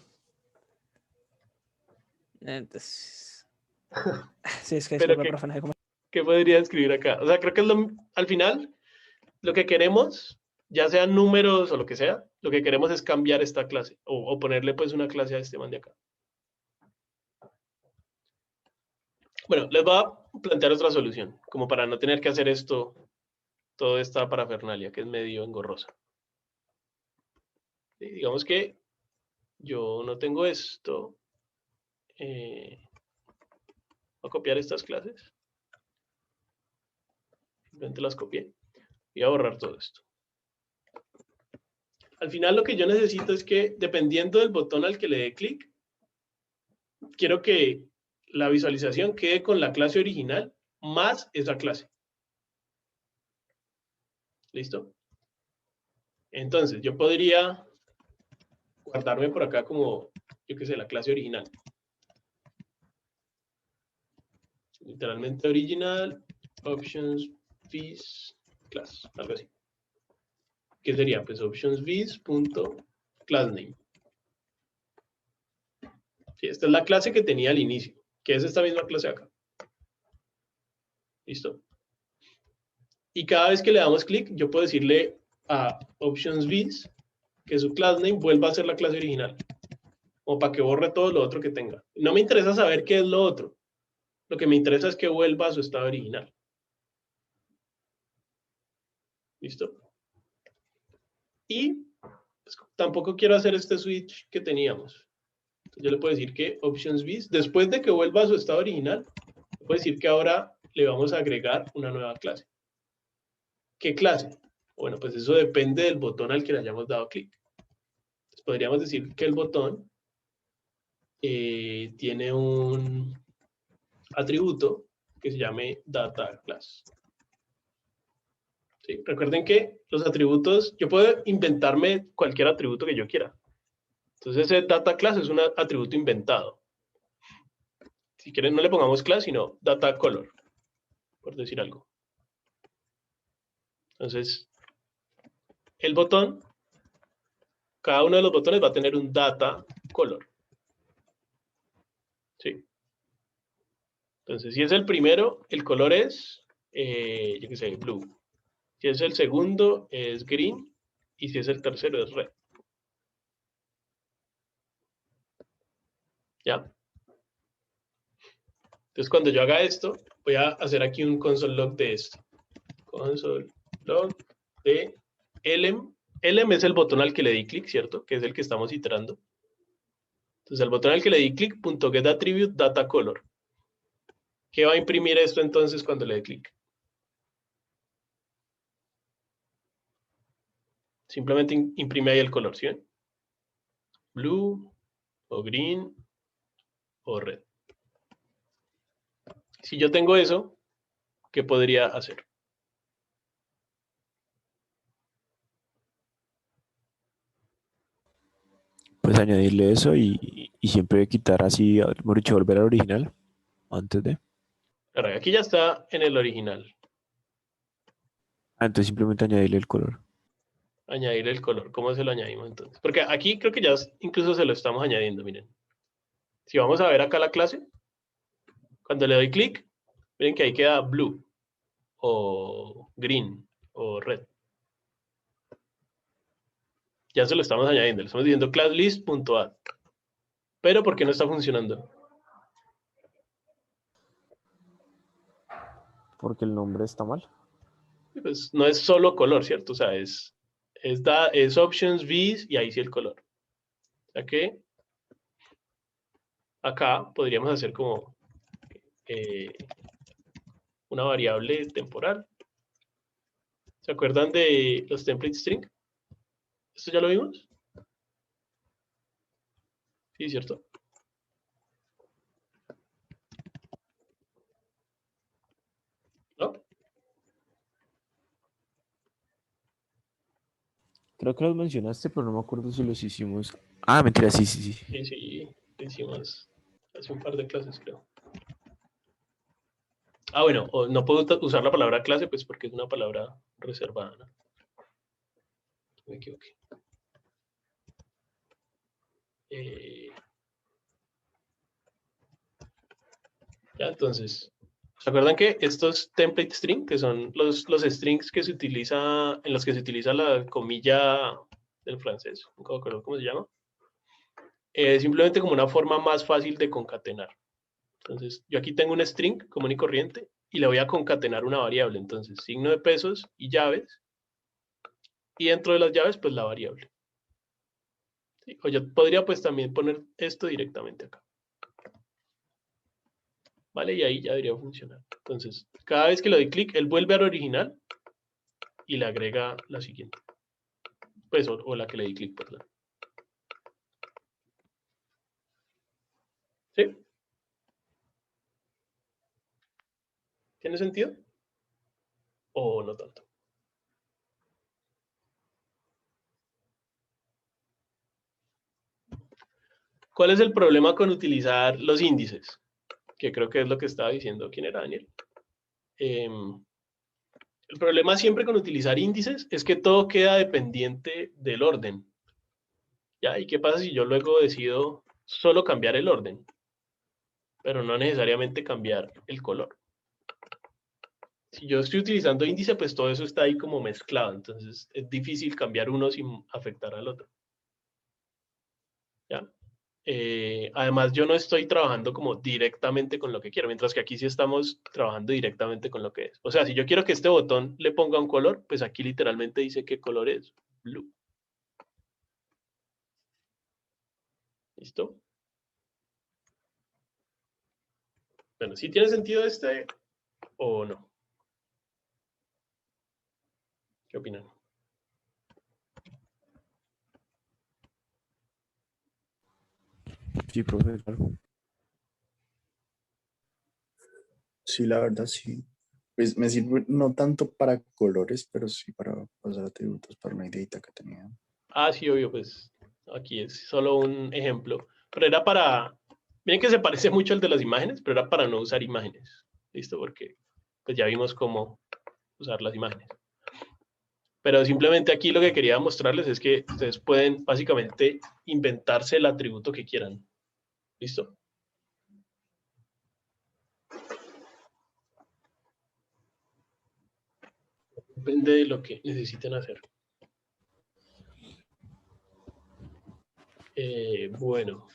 D: Entonces, sí, es que
A: Pero
D: disculpa, profe, no sé cómo.
A: ¿qué podría escribir acá? O sea, creo que es al final, lo que queremos, ya sean números o lo que sea, lo que queremos es cambiar esta clase o ponerle pues una clase a este man de acá. Bueno, les voy a plantear otra solución, como para no tener que hacer esto, toda esta parafernalia que es medio engorrosa. Digamos que yo no tengo esto. Voy a copiar estas clases. Simplemente las copié. Y voy a borrar todo esto. Al final lo que yo necesito es que, dependiendo del botón al que le dé clic, quiero que la visualización quede con la clase original más esa clase. ¿Listo? Entonces, yo podría guardarme por acá como, yo qué sé, la clase original. Literalmente original, options, vis, class, algo así. ¿Qué sería? Pues optionsvis.classname. Sí, esta es la clase que tenía al inicio, que es esta misma clase acá. ¿Listo? Y cada vez que le damos clic, yo puedo decirle a optionsvis que su classname vuelva a ser la clase original. O para que borre todo lo otro que tenga. No me interesa saber qué es lo otro. Lo que me interesa es que vuelva a su estado original. ¿Listo? Y pues, tampoco quiero hacer este switch que teníamos. Entonces, yo le puedo decir que optionsvis, después de que vuelva a su estado original, le puedo decir que ahora le vamos a agregar una nueva clase. ¿Qué clase? Bueno, pues eso depende del botón al que le hayamos dado clic. Podríamos decir que el botón tiene un atributo que se llame data class. ¿Sí? Recuerden que los atributos, yo puedo inventarme cualquier atributo que yo quiera. Entonces ese data class es un atributo inventado. Si quieren no le pongamos class, sino data color, por decir algo. Entonces, el botón, cada uno de los botones va a tener un data color. ¿Sí? Entonces, si es el primero, el color es, yo qué sé, blue. Si es el segundo, es green. Y si es el tercero, es red. ¿Ya? Entonces, cuando yo haga esto, voy a hacer aquí un console log de esto. Console log de lm. Lm es el botón al que le di clic, ¿cierto? Que es el que estamos iterando. Entonces, el botón al que le di clic, .getAttribute data color. ¿Qué va a imprimir esto entonces cuando le dé clic? Simplemente imprime ahí el color, ¿sí ven? Blue, o green, o red. Si yo tengo eso, ¿qué podría hacer?
G: Pues añadirle eso y siempre quitar así, mejor dicho, volver al original antes de.
A: Ahora, aquí ya está en el original.
G: Entonces simplemente añadirle el color.
A: Añadir el color. ¿Cómo se lo añadimos entonces? Porque aquí creo que ya incluso se lo estamos añadiendo, miren. Si vamos a ver acá la clase, cuando le doy clic, Miren que ahí queda blue, o green, o red. Ya se lo estamos añadiendo, le estamos diciendo classlist.add. Pero ¿por qué no está funcionando?
G: Porque el nombre está mal.
A: Pues no es solo color, ¿cierto? O sea, es options, vis, y ahí sí el color. O sea que acá podríamos hacer como una variable temporal. ¿Se acuerdan de los template string? ¿Esto ya lo vimos? Sí, ¿cierto? ¿No?
G: Creo que los mencionaste, pero no me acuerdo si los hicimos. Ah, mentira, sí, sí, sí.
A: Sí, sí, lo hicimos hace un par de clases, creo. Ah, bueno, no puedo usar la palabra clase, pues porque es una palabra reservada, ¿no? Me equivoqué. Ya, entonces, ¿se acuerdan que estos template string, que son los strings que se utiliza, en los que se utiliza la comilla del francés, no me acuerdo cómo se llama? Simplemente como una forma más fácil de concatenar. Entonces, yo aquí tengo un string común y corriente y le voy a concatenar una variable. Entonces, signo de pesos y llaves. Y dentro de las llaves, pues la variable. ¿Sí? O yo podría pues también poner esto directamente acá. ¿Vale? Y ahí ya debería funcionar. Entonces, cada vez que le doy clic, él vuelve al original y le agrega la siguiente. Pues, o la que le di clic, perdón. ¿Sí? ¿Tiene sentido? ¿O no tanto? ¿Cuál es el problema con utilizar los índices? Que creo que es lo que estaba diciendo. ¿Quién era, Daniel? El problema siempre con utilizar índices es que todo queda dependiente del orden. ¿Ya? ¿Y qué pasa si yo luego decido solo cambiar el orden? Pero no necesariamente cambiar el color. Si yo estoy utilizando índice, pues todo eso está ahí como mezclado. Entonces es difícil cambiar uno sin afectar al otro. ¿Ya? Además, yo no estoy trabajando como directamente con lo que quiero, mientras que aquí sí estamos trabajando directamente con lo que es. O sea, si yo quiero que este botón le ponga un color, pues aquí literalmente dice qué color es. Blue. ¿Listo? Bueno, ¿sí tiene sentido este o no? ¿Qué opinan?
G: Sí, profe, claro.
B: Sí, la verdad, sí. Pues me sirve no tanto para colores, pero sí para pasar atributos para una ideita que tenía.
A: Ah, sí, obvio, pues aquí es solo un ejemplo. Pero era para, miren que se parece mucho al de las imágenes, pero era para no usar imágenes. ¿Listo? Porque pues ya vimos cómo usar las imágenes. Pero simplemente aquí lo que quería mostrarles es que ustedes pueden básicamente inventarse el atributo que quieran. ¿Listo? Depende de lo que necesiten hacer. Bueno.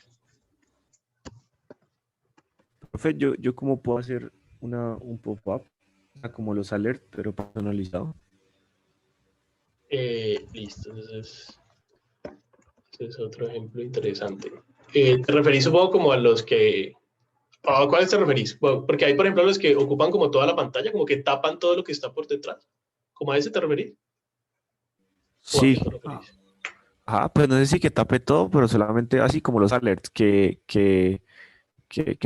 G: Profe, yo cómo puedo hacer un pop-up, o sea, como los alert, pero personalizado.
A: Listo, entonces ese es otro ejemplo interesante. ¿Te referís supongo como a los que... ¿A cuáles te referís? Bueno, porque hay, por ejemplo, los que ocupan como toda la pantalla, como que tapan todo lo que está por detrás. ¿Cómo a ese te referís? ¿O a qué
G: Sí.
A: te referís?
G: Ajá, pues no sé si que tape todo, pero solamente así como los alerts, que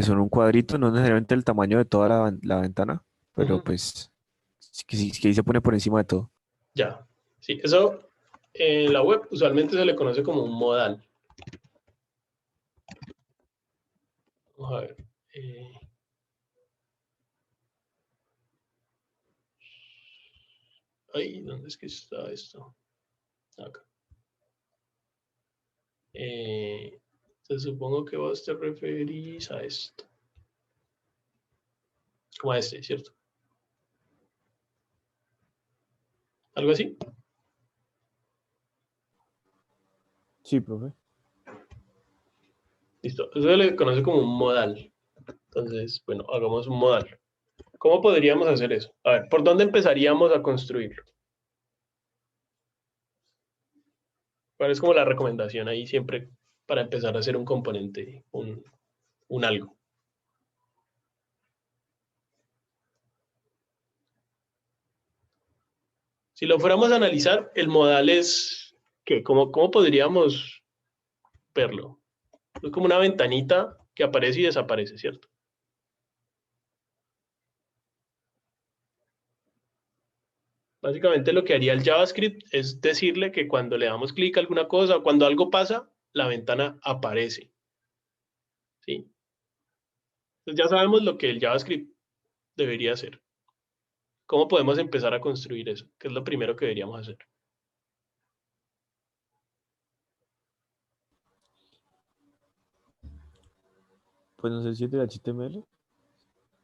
G: son un cuadrito, no necesariamente el tamaño de toda la ventana, pero
A: Ujú.
G: pues que ahí se pone por encima de todo.
A: Ya. Sí, eso en la web usualmente se le conoce como un modal. Vamos a ver. Ay, ¿dónde es que está esto? Acá. Entonces supongo que vos te referís a esto. como a este, ¿cierto? ¿Algo así?
G: Sí, profe.
A: Listo. Eso se le conoce como un modal. Entonces, bueno, hagamos un modal. ¿Cómo podríamos hacer eso? A ver, ¿por dónde empezaríamos a construirlo? ¿Cuál es como la recomendación ahí siempre para empezar a hacer un componente, un algo? Si lo fuéramos a analizar, el modal es, ¿qué? ¿Cómo podríamos verlo? Es como una ventanita que aparece y desaparece, ¿cierto? Básicamente lo que haría el JavaScript es decirle que cuando le damos clic a alguna cosa o cuando algo pasa, la ventana aparece. ¿Sí? Entonces ya sabemos lo que el JavaScript debería hacer. ¿Cómo podemos empezar a construir eso? ¿Qué es lo primero que deberíamos hacer?
G: Pues no sé si es del HTML.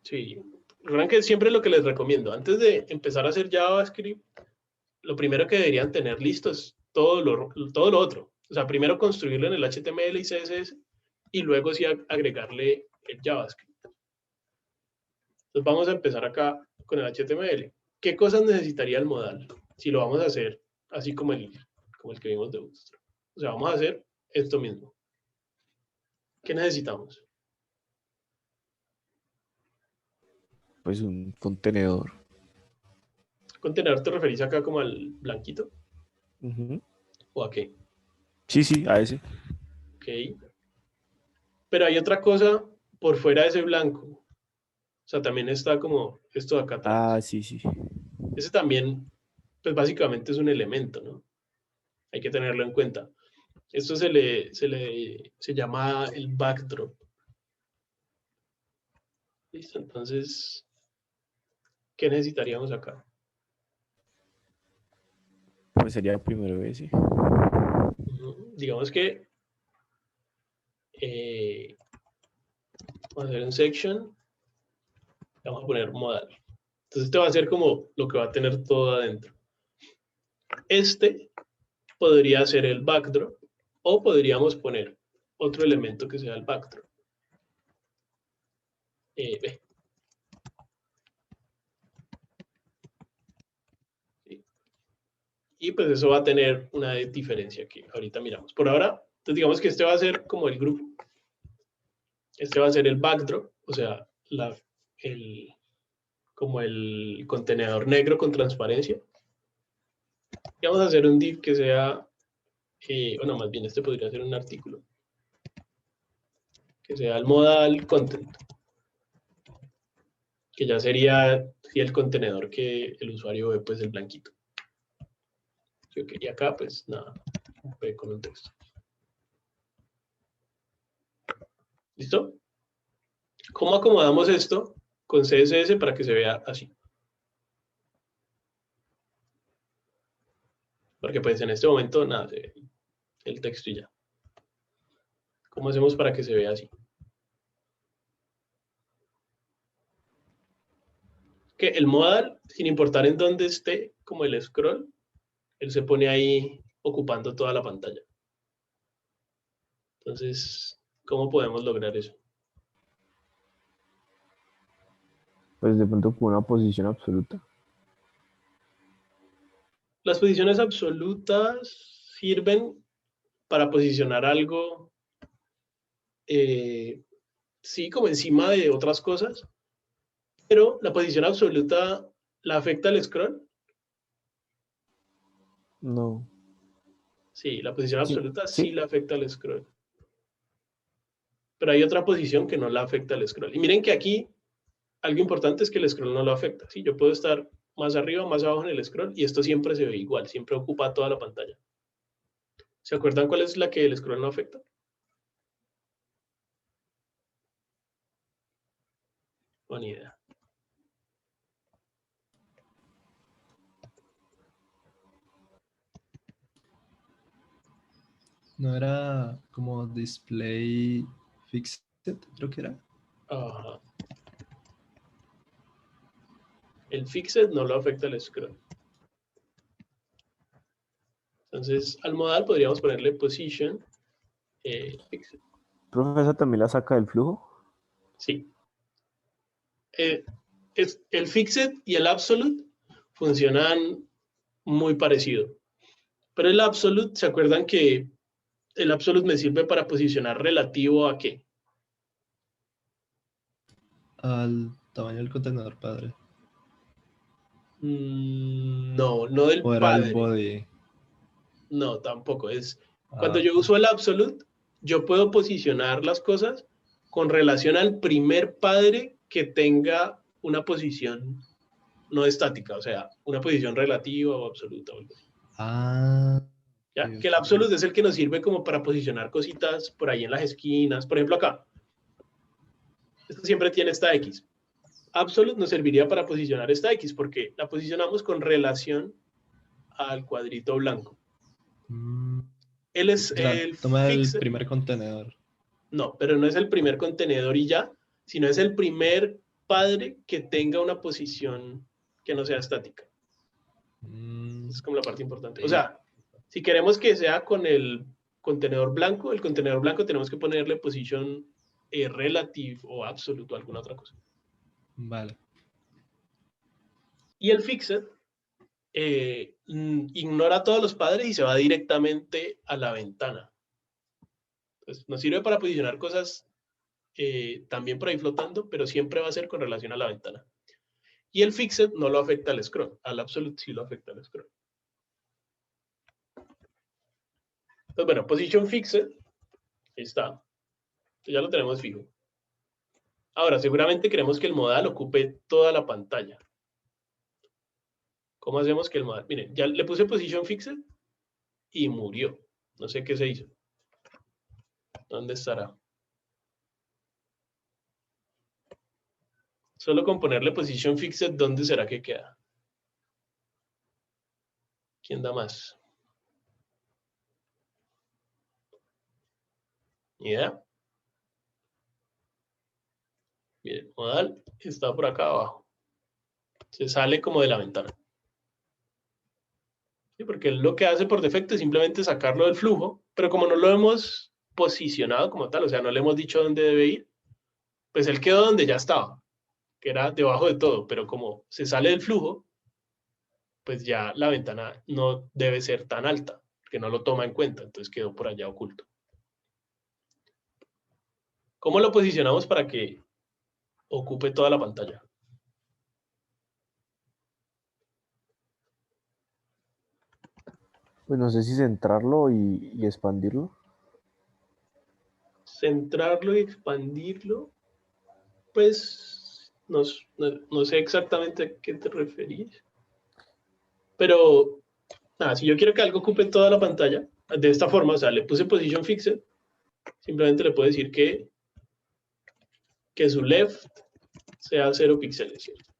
A: Sí, recuerden que siempre lo que les recomiendo, antes de empezar a hacer JavaScript, lo primero que deberían tener listo es todo lo otro. O sea, primero construirlo en el HTML y CSS y luego sí agregarle el JavaScript. Entonces vamos a empezar acá con el HTML. ¿Qué cosas necesitaría el modal? Si lo vamos a hacer así como el que vimos de Bootstrap. O sea, vamos a hacer esto mismo. ¿Qué necesitamos?
G: Pues un contenedor.
A: ¿Contenedor te referís acá como al blanquito?
G: Ujú.
A: ¿O a qué?
G: Sí, sí, a ese.
A: Ok. Pero hay otra cosa por fuera de ese blanco. O sea, también está como esto de acá
G: Ah,
A: atrás.
G: sí, sí.
A: Ese también, pues básicamente es un elemento, ¿no? Hay que tenerlo en cuenta. Esto se llama el backdrop. ¿Listo? Entonces, ¿qué necesitaríamos acá?
G: Pues sería primero ese.
A: Digamos que vamos a hacer un section, vamos a poner modal. Entonces, este va a ser como lo que va a tener todo adentro. Este podría ser el backdrop o podríamos poner otro elemento que sea el backdrop. Ve. ¿Sí? Y pues eso va a tener una diferencia que ahorita miramos. Por ahora, entonces digamos que este va a ser como el grupo. Este va a ser el backdrop, o sea, como el contenedor negro con transparencia. Y vamos a hacer un div que sea, bueno, más bien este podría ser un artículo, que sea el modal content, que ya sería el contenedor que el usuario ve, pues el blanquito. Y acá, pues nada, ve con un texto. ¿Listo? ¿Cómo acomodamos esto con CSS para que se vea así? Porque pues en este momento nada, se ve el texto y ya. ¿Cómo hacemos para que se vea así? Que el modal, sin importar en dónde esté, como el scroll, él se pone ahí ocupando toda la pantalla. Entonces, ¿cómo podemos lograr eso?
G: Pues de pronto con una posición absoluta.
A: Las posiciones absolutas sirven para posicionar algo, sí, como encima de otras cosas, pero la posición absoluta la afecta el scroll.
G: No.
A: Sí, la posición
G: Sí,
A: absoluta sí
G: sí.
A: la afecta al scroll. Pero hay otra posición que no la afecta al scroll. Y miren que aquí algo importante es que el scroll no lo afecta. ¿Sí? Yo puedo estar más arriba, más abajo en el scroll y esto siempre se ve igual, siempre ocupa toda la pantalla. ¿Se acuerdan cuál es la que el scroll no afecta? No, ni idea.
H: No era como display fixed, creo que era.
A: Ajá. El fixed no lo afecta el scroll. Entonces, al modal podríamos ponerle position fixed.
G: ¿Profe, esa también la saca del flujo?
A: Sí. El fixed y el absolute funcionan muy parecido. Pero el absolute, ¿se acuerdan que el absolute me sirve para posicionar relativo a qué?
H: Al tamaño del contenedor padre.
A: No, no del
H: O era el
A: padre.
H: body.
A: No, tampoco. Cuando
H: Ah,
A: yo uso el absolute, yo puedo posicionar las cosas con relación al primer padre que tenga una posición no estática, o sea, una posición relativa o absoluta. O algo así.
H: ah,
A: ¿Ya?
H: ok,
A: Que el
H: ok.
A: absolute es el que nos sirve como para posicionar cositas por ahí en las esquinas. Por ejemplo, acá. Esto siempre tiene esta X. Absolute nos serviría para posicionar esta X porque la posicionamos con relación al cuadrito blanco.
H: Mm,
A: Él es
H: o sea,
A: el
H: toma el
A: fixed.
H: primer contenedor.
A: No, pero no es el primer contenedor y ya, sino es el primer padre que tenga una posición que no sea estática.
H: Mm,
A: Es como la parte importante. O sea, si queremos que sea con el contenedor blanco tenemos que ponerle posición relative o absolute o alguna otra cosa.
H: vale.
A: Y el fixed ignora todos los padres y se va directamente a la ventana. Entonces, nos sirve para posicionar cosas también por ahí flotando, pero siempre va a ser con relación a la ventana. Y el fixed no lo afecta al scroll, al absolute sí lo afecta al scroll. Entonces, bueno, position fixed, está. Ya lo tenemos fijo. Ahora, seguramente queremos que el modal ocupe toda la pantalla. ¿Cómo hacemos que el modal? Miren, ya le puse position fixed y murió. No sé qué se hizo. ¿Dónde estará? Solo con ponerle position fixed, ¿dónde será que queda? ¿Quién da más? ¿Ni idea? Miren, modal está por acá abajo. Se sale como de la ventana. ¿Sí? Porque lo que hace por defecto es simplemente sacarlo del flujo, pero como no lo hemos posicionado como tal, o sea, no le hemos dicho dónde debe ir, pues él quedó donde ya estaba, que era debajo de todo, pero como se sale del flujo, pues ya la ventana no debe ser tan alta, que no lo toma en cuenta, entonces quedó por allá oculto. ¿Cómo lo posicionamos para que ocupe toda la pantalla?
G: Pues no sé si centrarlo y expandirlo.
A: Centrarlo y expandirlo, pues no sé exactamente a qué te referís. Pero, nada, si yo quiero que algo ocupe toda la pantalla, de esta forma, o sea, le puse position fixed, simplemente le puedo decir que su left sea 0 píxeles, ¿cierto?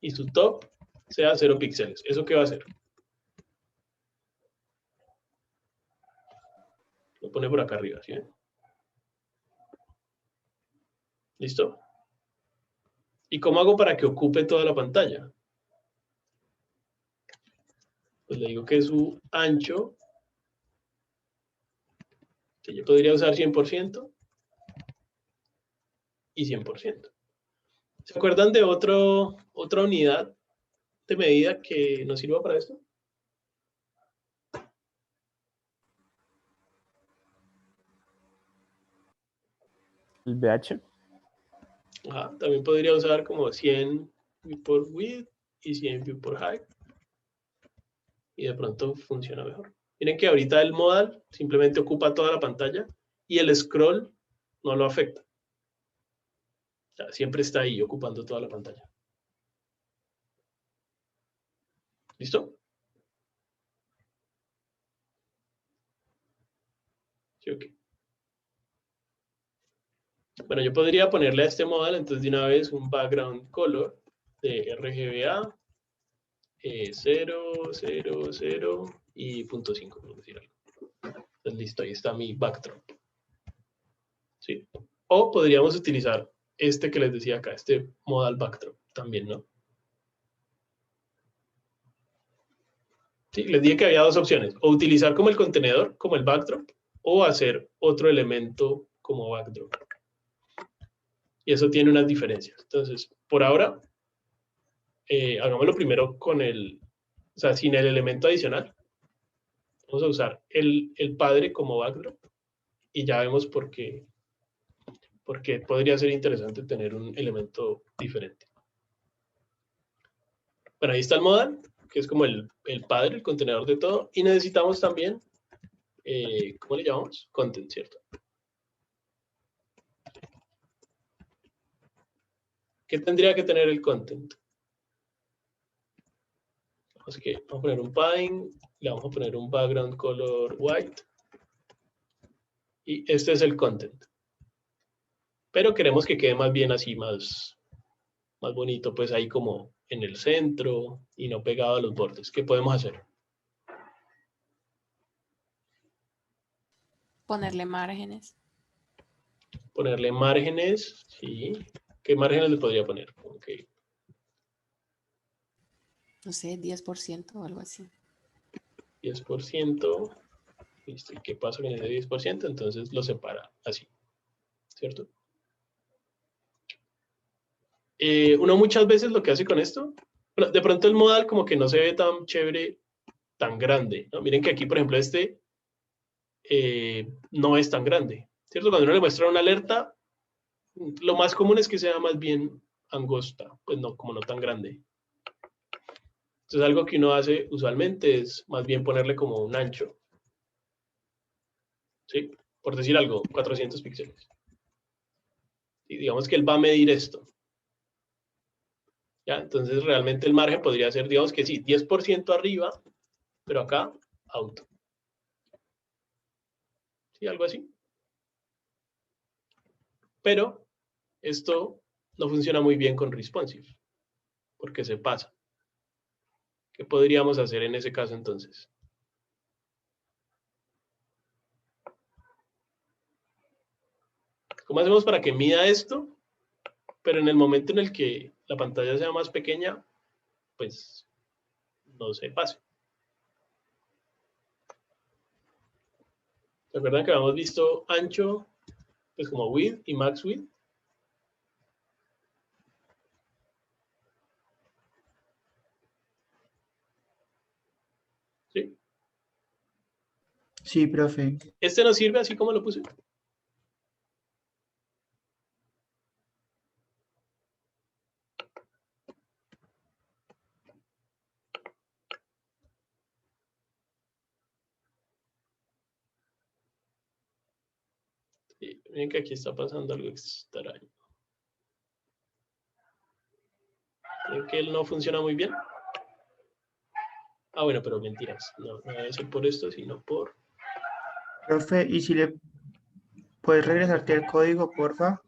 A: Y su top sea 0 píxeles. ¿Eso qué va a hacer? Lo pone por acá arriba, ¿sí? ¿Listo? ¿Y cómo hago para que ocupe toda la pantalla? Pues le digo que su ancho, que yo podría usar 100% y 100%. ¿Se acuerdan de otra unidad de medida que nos sirva para esto?
G: El BH.
A: Ajá, también podría usar como 100 view por width y 100 view por height. Y de pronto funciona mejor. Miren que ahorita el modal simplemente ocupa toda la pantalla y el scroll no lo afecta. O sea, siempre está ahí ocupando toda la pantalla. ¿Listo? ¿Sí o qué? Bueno, yo podría ponerle a este modal entonces de una vez un background color de RGBA 0, 0, 0 y 0.5, por decir algo. Entonces, listo, ahí está mi backdrop. ¿Sí? O podríamos utilizar este que les decía acá, este modal backdrop también, ¿no? Sí, les dije que había dos opciones, o utilizar como el contenedor, como el backdrop, o hacer otro elemento como backdrop. Y eso tiene unas diferencias. Entonces, por ahora, hagámoslo primero con o sea, sin el elemento adicional. Vamos a usar el padre como backdrop y ya vemos por qué podría ser interesante tener un elemento diferente. Bueno, ahí está el modal, que es como el padre, el contenedor de todo, y necesitamos también, ¿cómo le llamamos? Content, ¿cierto? ¿Qué tendría que tener el content? Así que vamos a poner un padding, le vamos a poner un background color white, y este es el content. Pero queremos que quede más bien así, más bonito, pues ahí como en el centro y no pegado a los bordes. ¿Qué podemos hacer?
I: Ponerle márgenes.
A: Ponerle márgenes, sí. ¿Qué márgenes le podría poner? Okay.
I: No sé, 10% o algo así.
A: 10%. Listo. ¿Y qué pasa con ese 10%? Entonces lo separa así, ¿cierto? Uno muchas veces lo que hace con esto, bueno, de pronto el modal como que no se ve tan chévere, tan grande, ¿no? Miren que aquí, por ejemplo, este no es tan grande, ¿cierto? Cuando uno le muestra una alerta, lo más común es que sea más bien angosta, pues no, como no tan grande. Entonces algo que uno hace usualmente es más bien ponerle como un ancho, ¿sí? Por decir algo, 400 píxeles. Y digamos que él va a medir esto. ¿Ya? Entonces realmente el margen podría ser, digamos que sí, 10% arriba, pero acá, auto. ¿Sí? Algo así. Pero esto no funciona muy bien con responsive, porque se pasa. ¿Qué podríamos hacer en ese caso entonces? ¿Cómo hacemos para que mida esto? Pero en el momento en el que la pantalla sea más pequeña, pues no se pase. ¿Se acuerdan que habíamos visto ancho, pues como width y max width? ¿Sí?
J: Sí, profe.
A: ¿Este nos sirve así como lo puse? Sí, miren que aquí está pasando algo extraño. ¿Ven que él no funciona muy bien? Ah, bueno, pero mentiras. No, no debe ser por esto, sino por...
J: Profe, ¿y si le puedes regresarte el código, porfa?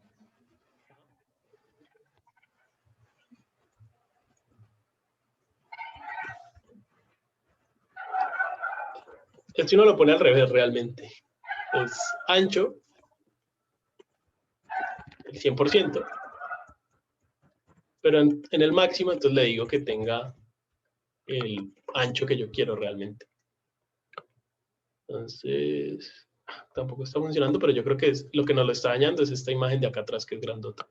A: Esto uno lo pone al revés realmente. Es ancho, el 100%. Pero en el máximo, entonces le digo que tenga el ancho que yo quiero realmente. Entonces, tampoco está funcionando, pero yo creo que lo que nos lo está dañando es esta imagen de acá atrás que es grandota.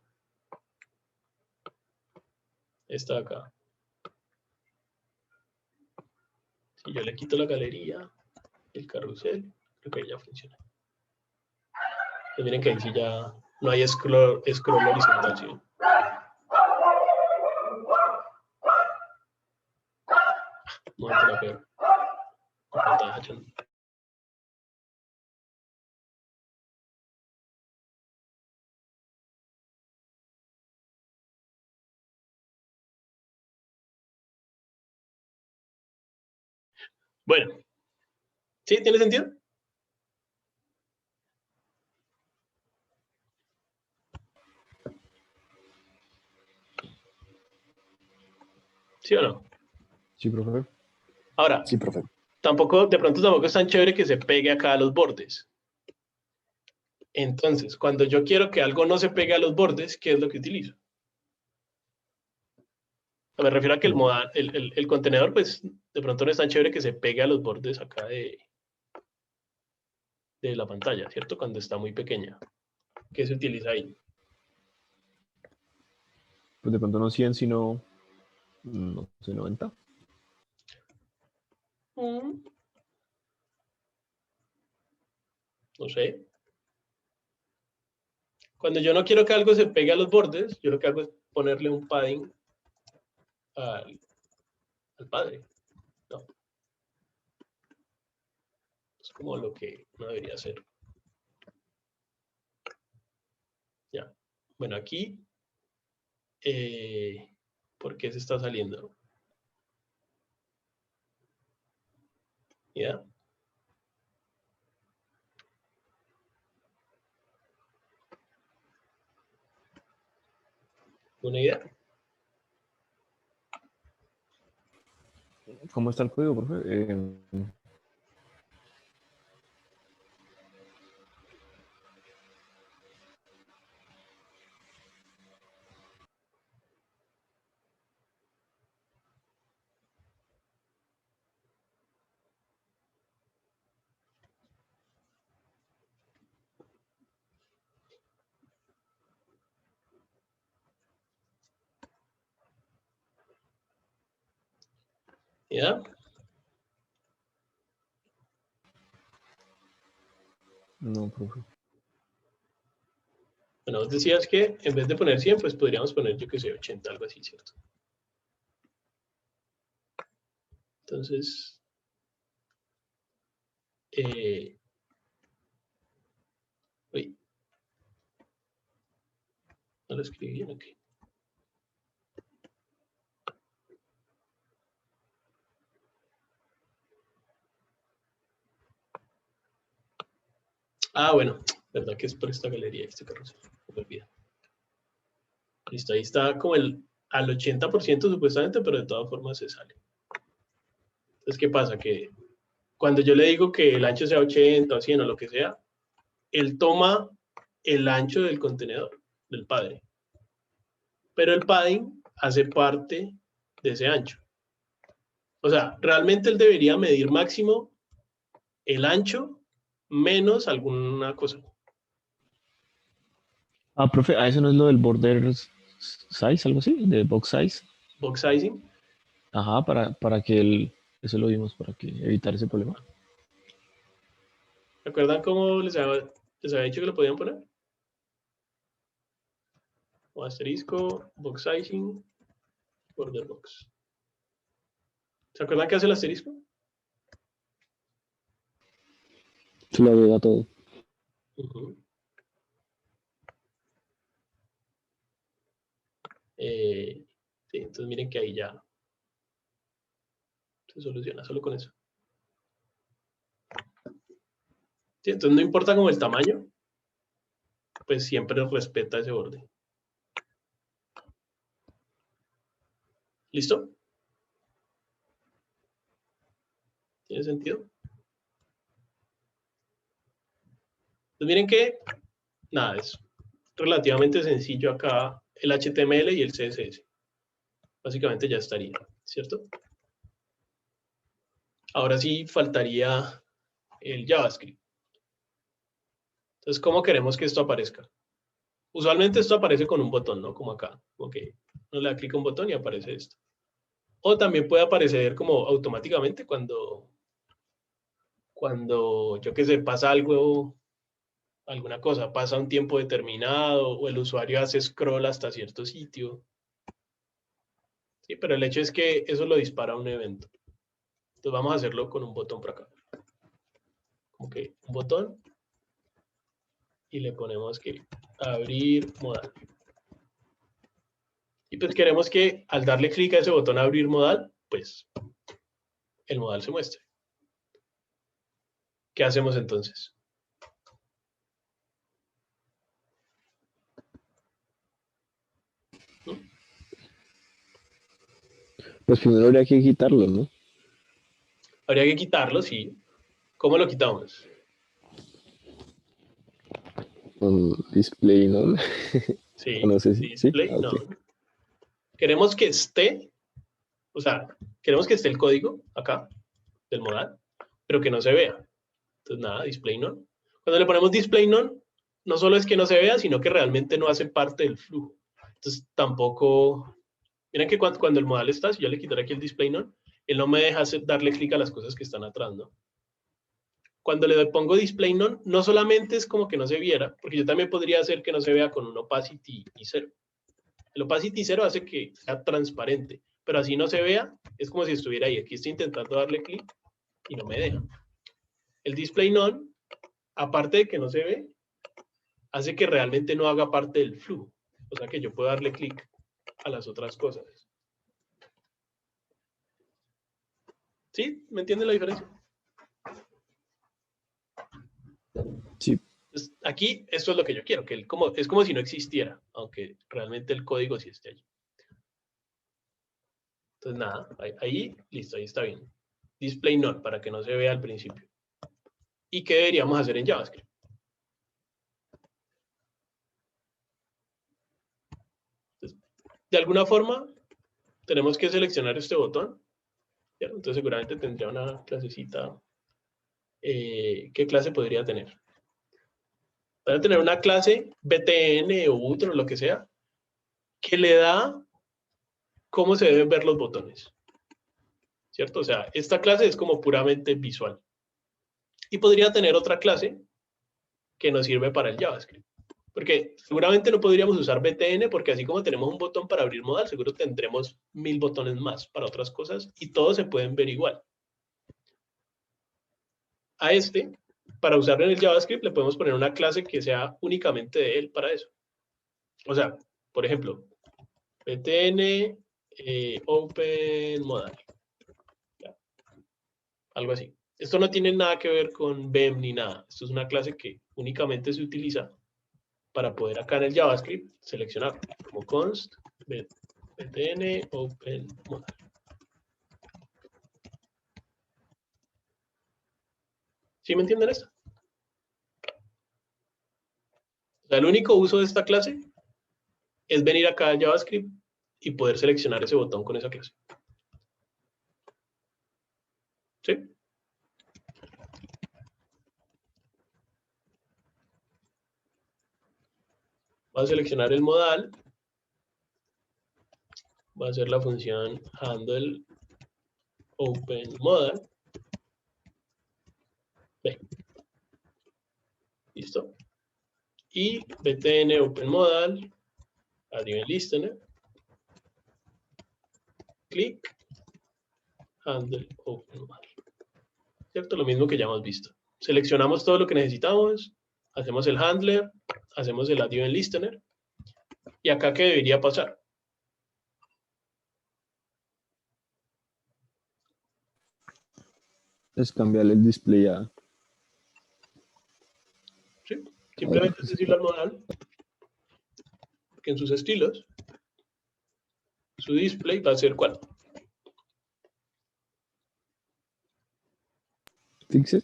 A: Esta de acá. Si yo le quito la galería, el carrusel, creo que ya funciona. Y miren que ahí sí ya no hay scroll horizontal, ¿sí? No te la peor. La pantalla ya no. Bueno, ¿sí? ¿Tiene sentido? ¿Sí o no?
C: Sí, profe.
A: Ahora,
B: Sí, profe.
A: de pronto tampoco es tan chévere que se pegue acá a los bordes. Entonces, cuando yo quiero que algo no se pegue a los bordes, ¿qué es lo que utilizo? Me refiero a que el contenedor, pues, de pronto no es tan chévere que se pegue a los bordes acá de la pantalla, ¿cierto? Cuando está muy pequeña. ¿Qué se utiliza ahí?
G: Pues de pronto no 100, sino, no sé, 90.
A: No sé. Cuando yo no quiero que algo se pegue a los bordes, yo lo que hago es ponerle un padding al padre. No. Es como lo que no debería hacer. Ya. Bueno, aquí, ¿por qué se está saliendo? ¿Ya? ¿Una idea?
G: ¿Cómo está el código, profe?
A: ¿Ya?
G: No, profe.
A: Bueno, vos decías que en vez de poner 100, pues podríamos poner, yo que sé, 80, algo así, ¿cierto? Entonces, uy, no lo escribí bien, ok. Ah, bueno, verdad que es por esta galería, este carrusel, me olvida. Listo, ahí está como al 80% supuestamente, pero de todas formas se sale. Entonces, ¿qué pasa? Que cuando yo le digo que el ancho sea 80 o 100 o lo que sea, él toma el ancho del contenedor, del padding. Pero el padding hace parte de ese ancho. O sea, realmente él debería medir máximo el ancho menos alguna cosa.
G: Ah, profe, ¿a eso no es lo del border size, algo así? ¿De box size?
A: Box sizing.
G: Ajá, para que eso lo vimos, para que evitar ese problema.
A: ¿Recuerdan cómo les había dicho que lo podían poner? O asterisco, box sizing, border box. ¿Se acuerdan qué hace el asterisco?
C: Se lo agrega todo.
A: Sí, entonces miren que ahí ya se soluciona solo con eso. Sí, entonces no importa como el tamaño, pues siempre respeta ese borde. ¿Listo? ¿Tiene sentido? Pues miren que, nada, es relativamente sencillo acá el HTML y el CSS. Básicamente ya estaría, ¿cierto? Ahora sí faltaría el JavaScript. Entonces, ¿cómo queremos que esto aparezca? Usualmente esto aparece con un botón, ¿no? Como acá. Ok, uno le da clic a un botón y aparece esto. O también puede aparecer como automáticamente cuando yo qué sé, pasa algo, alguna cosa, pasa un tiempo determinado o el usuario hace scroll hasta cierto sitio. Sí, pero el hecho es que eso lo dispara a un evento. Entonces vamos a hacerlo con un botón por acá. Como que un botón y le ponemos que abrir modal. Y pues queremos que al darle clic a ese botón abrir modal, pues el modal se muestre. ¿Qué hacemos entonces?
C: Pues primero habría que quitarlo, ¿no?
A: Habría que quitarlo, sí. ¿Cómo lo quitamos?
C: Con display, ¿no?
A: Sí,
C: No sé si. ¿Sí?
A: display,
C: Ah,
A: no.
C: ok.
A: Queremos que esté O sea, queremos que esté el código acá del modal, pero que no se vea. Entonces, nada, display none. Cuando le ponemos display none, no solo es que no se vea, sino que realmente no hace parte del flujo. Entonces, tampoco... Miren que cuando el modal está, si yo le quitara aquí el display none, él no me deja darle clic a las cosas que están atrás, ¿no? Cuando le pongo display none, no solamente es como que no se viera, porque yo también podría hacer que no se vea con un opacity y 0. El opacity 0 hace que sea transparente, pero así no se vea, es como si estuviera ahí. Aquí estoy intentando darle clic y no me deja. El display none, aparte de que no se ve, hace que realmente no haga parte del flujo. O sea que yo puedo darle clic a las otras cosas. ¿Sí? ¿Me entienden la diferencia?
G: Sí.
A: Entonces, aquí, esto es lo que yo quiero, que es como si no existiera, aunque realmente el código sí esté allí. Entonces, nada, ahí, listo, ahí está bien. Display none, para que no se vea al principio. ¿Y qué deberíamos hacer en JavaScript? Entonces, de alguna forma, tenemos que seleccionar este botón. ¿Cierto? Entonces, seguramente tendría una clasecita. ¿Qué clase podría tener? Podría tener una clase BTN o otro, lo que sea, que le da cómo se deben ver los botones. ¿Cierto? O sea, esta clase es como puramente visual. Y podría tener otra clase que nos sirve para el JavaScript. Porque seguramente no podríamos usar BTN porque así como tenemos un botón para abrir modal, seguro tendremos 1000 botones más para otras cosas y todos se pueden ver igual. A este, para usarlo en el JavaScript, le podemos poner una clase que sea únicamente de él para eso. O sea, por ejemplo, BTN Open Modal. Ya, algo así. Esto no tiene nada que ver con BEM ni nada. Esto es una clase que únicamente se utiliza para poder acá en el JavaScript seleccionar como const btn open modal. ¿Sí me entienden esto? O sea, el único uso de esta clase es venir acá al JavaScript y poder seleccionar ese botón con esa clase. ¿Sí? Va a seleccionar el modal. Va a ser la función handle open modal. Ve. Listo. Y btn open modal, add event listener, clic, handle open modal. ¿Cierto? Lo mismo que ya hemos visto. Seleccionamos todo lo que necesitamos, hacemos el handler, hacemos el add event listener, y acá ¿qué debería pasar?
C: Es cambiarle el display a...
A: ¿Sí? Simplemente es decirle al modal que en sus estilos su display va a ser ¿cuál?
C: Fixed.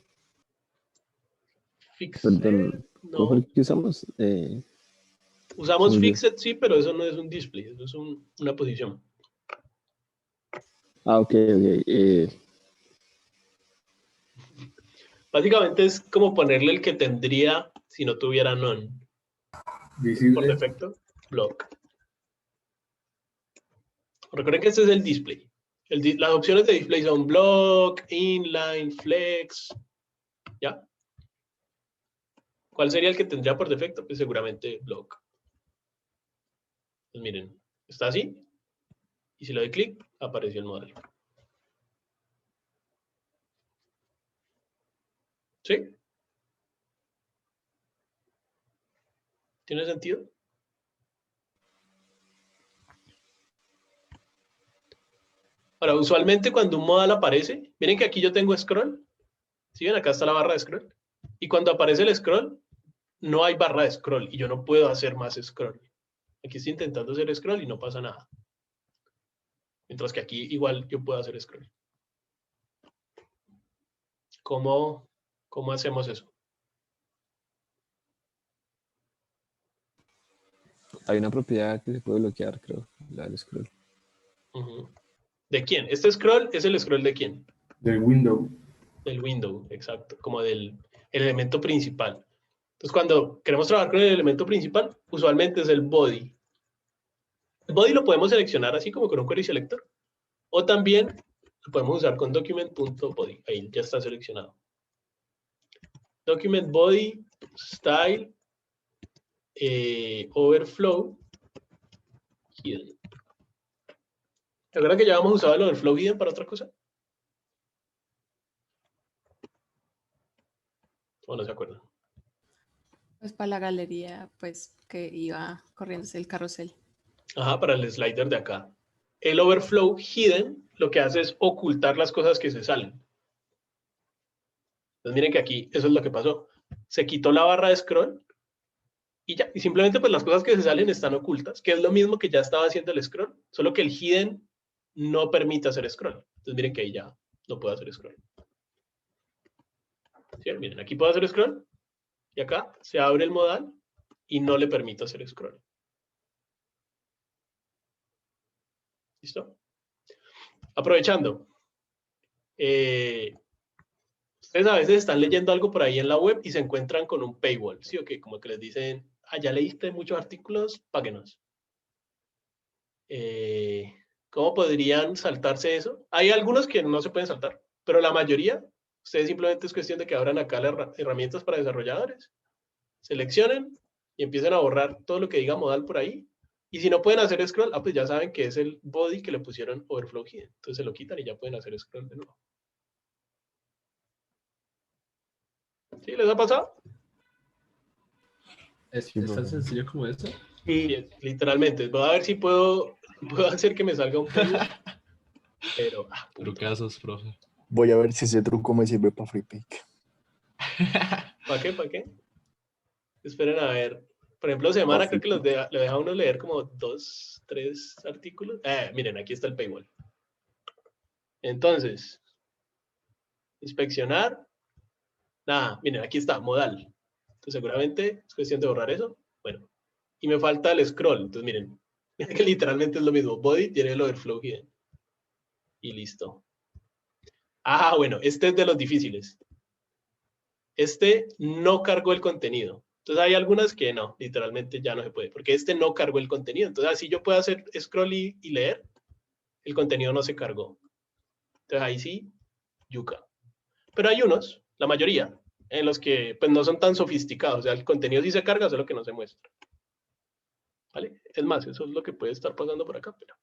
A: Fixed,
C: Perdón, ¿cuál fue
A: no.
C: el que usamos?
A: Usamos fixed, sí, pero eso no es un display, eso es una posición.
C: Ah, ok.
A: Básicamente es como ponerle el que tendría si no tuviera none.
K: Visible.
A: Por defecto, block. Recuerden que este es el display. Las opciones de display son block, inline, flex. ¿Ya? ¿Cuál sería el que tendría por defecto? Pues seguramente block. Pues miren, está así. Y si le doy clic, apareció el modelo. ¿Sí? ¿Tiene sentido? Ahora, usualmente cuando un modal aparece, miren que aquí yo tengo scroll. ¿Sí ven? Acá está la barra de scroll. Y cuando aparece el scroll, no hay barra de scroll y yo no puedo hacer más scroll. Aquí estoy intentando hacer scroll y no pasa nada. Mientras que aquí igual yo puedo hacer scroll. ¿Cómo hacemos eso?
C: Hay una propiedad que se puede bloquear, creo, la del scroll.
A: ¿De quién? Este scroll es el scroll de quién?
K: Del window.
A: Del window, exacto, como del el elemento principal. Entonces, cuando queremos trabajar con el elemento principal, usualmente es el body. El body lo podemos seleccionar así como con un query selector. O también lo podemos usar con document.body. Ahí ya está seleccionado. Document body, style, overflow, hidden. ¿Te acuerdas que ya habíamos usado el overflow hidden para otra cosa? ¿O no se acuerdan?
I: Pues para la galería, pues que iba corriéndose el carrusel.
A: Ajá, para el slider de acá. El overflow hidden lo que hace es ocultar las cosas que se salen. Entonces miren que aquí eso es lo que pasó. Se quitó la barra de scroll y ya. Y simplemente pues las cosas que se salen están ocultas, que es lo mismo que ya estaba haciendo el scroll, solo que el hidden no permite hacer scroll. Entonces miren que ahí ya no puedo hacer scroll. ¿Sí? Miren, aquí puedo hacer scroll y acá se abre el modal y no le permito hacer scroll. ¿Listo? Aprovechando. Ustedes a veces están leyendo algo por ahí en la web y se encuentran con un paywall, ¿sí o qué? Como que les dicen, ya leíste muchos artículos, páguenos. ¿Cómo podrían saltarse eso? Hay algunos que no se pueden saltar, pero la mayoría, ustedes simplemente es cuestión de que abran acá las herramientas para desarrolladores, seleccionen y empiecen a borrar todo lo que diga modal por ahí. Y si no pueden hacer scroll, pues ya saben que es el body que le pusieron overflow hidden. Entonces se lo quitan y ya pueden hacer scroll de nuevo. ¿Sí? ¿Les ha pasado?
H: ¿Es tan sencillo como eso?
A: Sí, literalmente. Voy a ver si puedo hacer que me salga un pedido. Pero,
H: Trucazos, profe.
B: Voy a ver si ese truco me sirve para FreePick.
A: ¿Para qué? ¿Para qué? Esperen a ver. Por ejemplo, semana creo que le deja a uno leer como 2, 3 artículos. Miren, aquí está el paywall. Entonces, inspeccionar. Nada, miren, aquí está, modal. Entonces, seguramente es cuestión de borrar eso. Bueno, y me falta el scroll. Entonces, miren, que literalmente es lo mismo. Body tiene el overflow hidden. Y listo. Bueno, este es de los difíciles. Este no cargó el contenido. Entonces hay algunas que no, literalmente ya no se puede, porque este no cargó el contenido. Entonces así yo puedo hacer scroll y leer, el contenido no se cargó. Entonces ahí sí, yuca. Pero hay unos, la mayoría, en los que pues no son tan sofisticados. O sea, el contenido sí se carga, solo que no se muestra. ¿Vale? Es más, eso es lo que puede estar pasando por acá, pero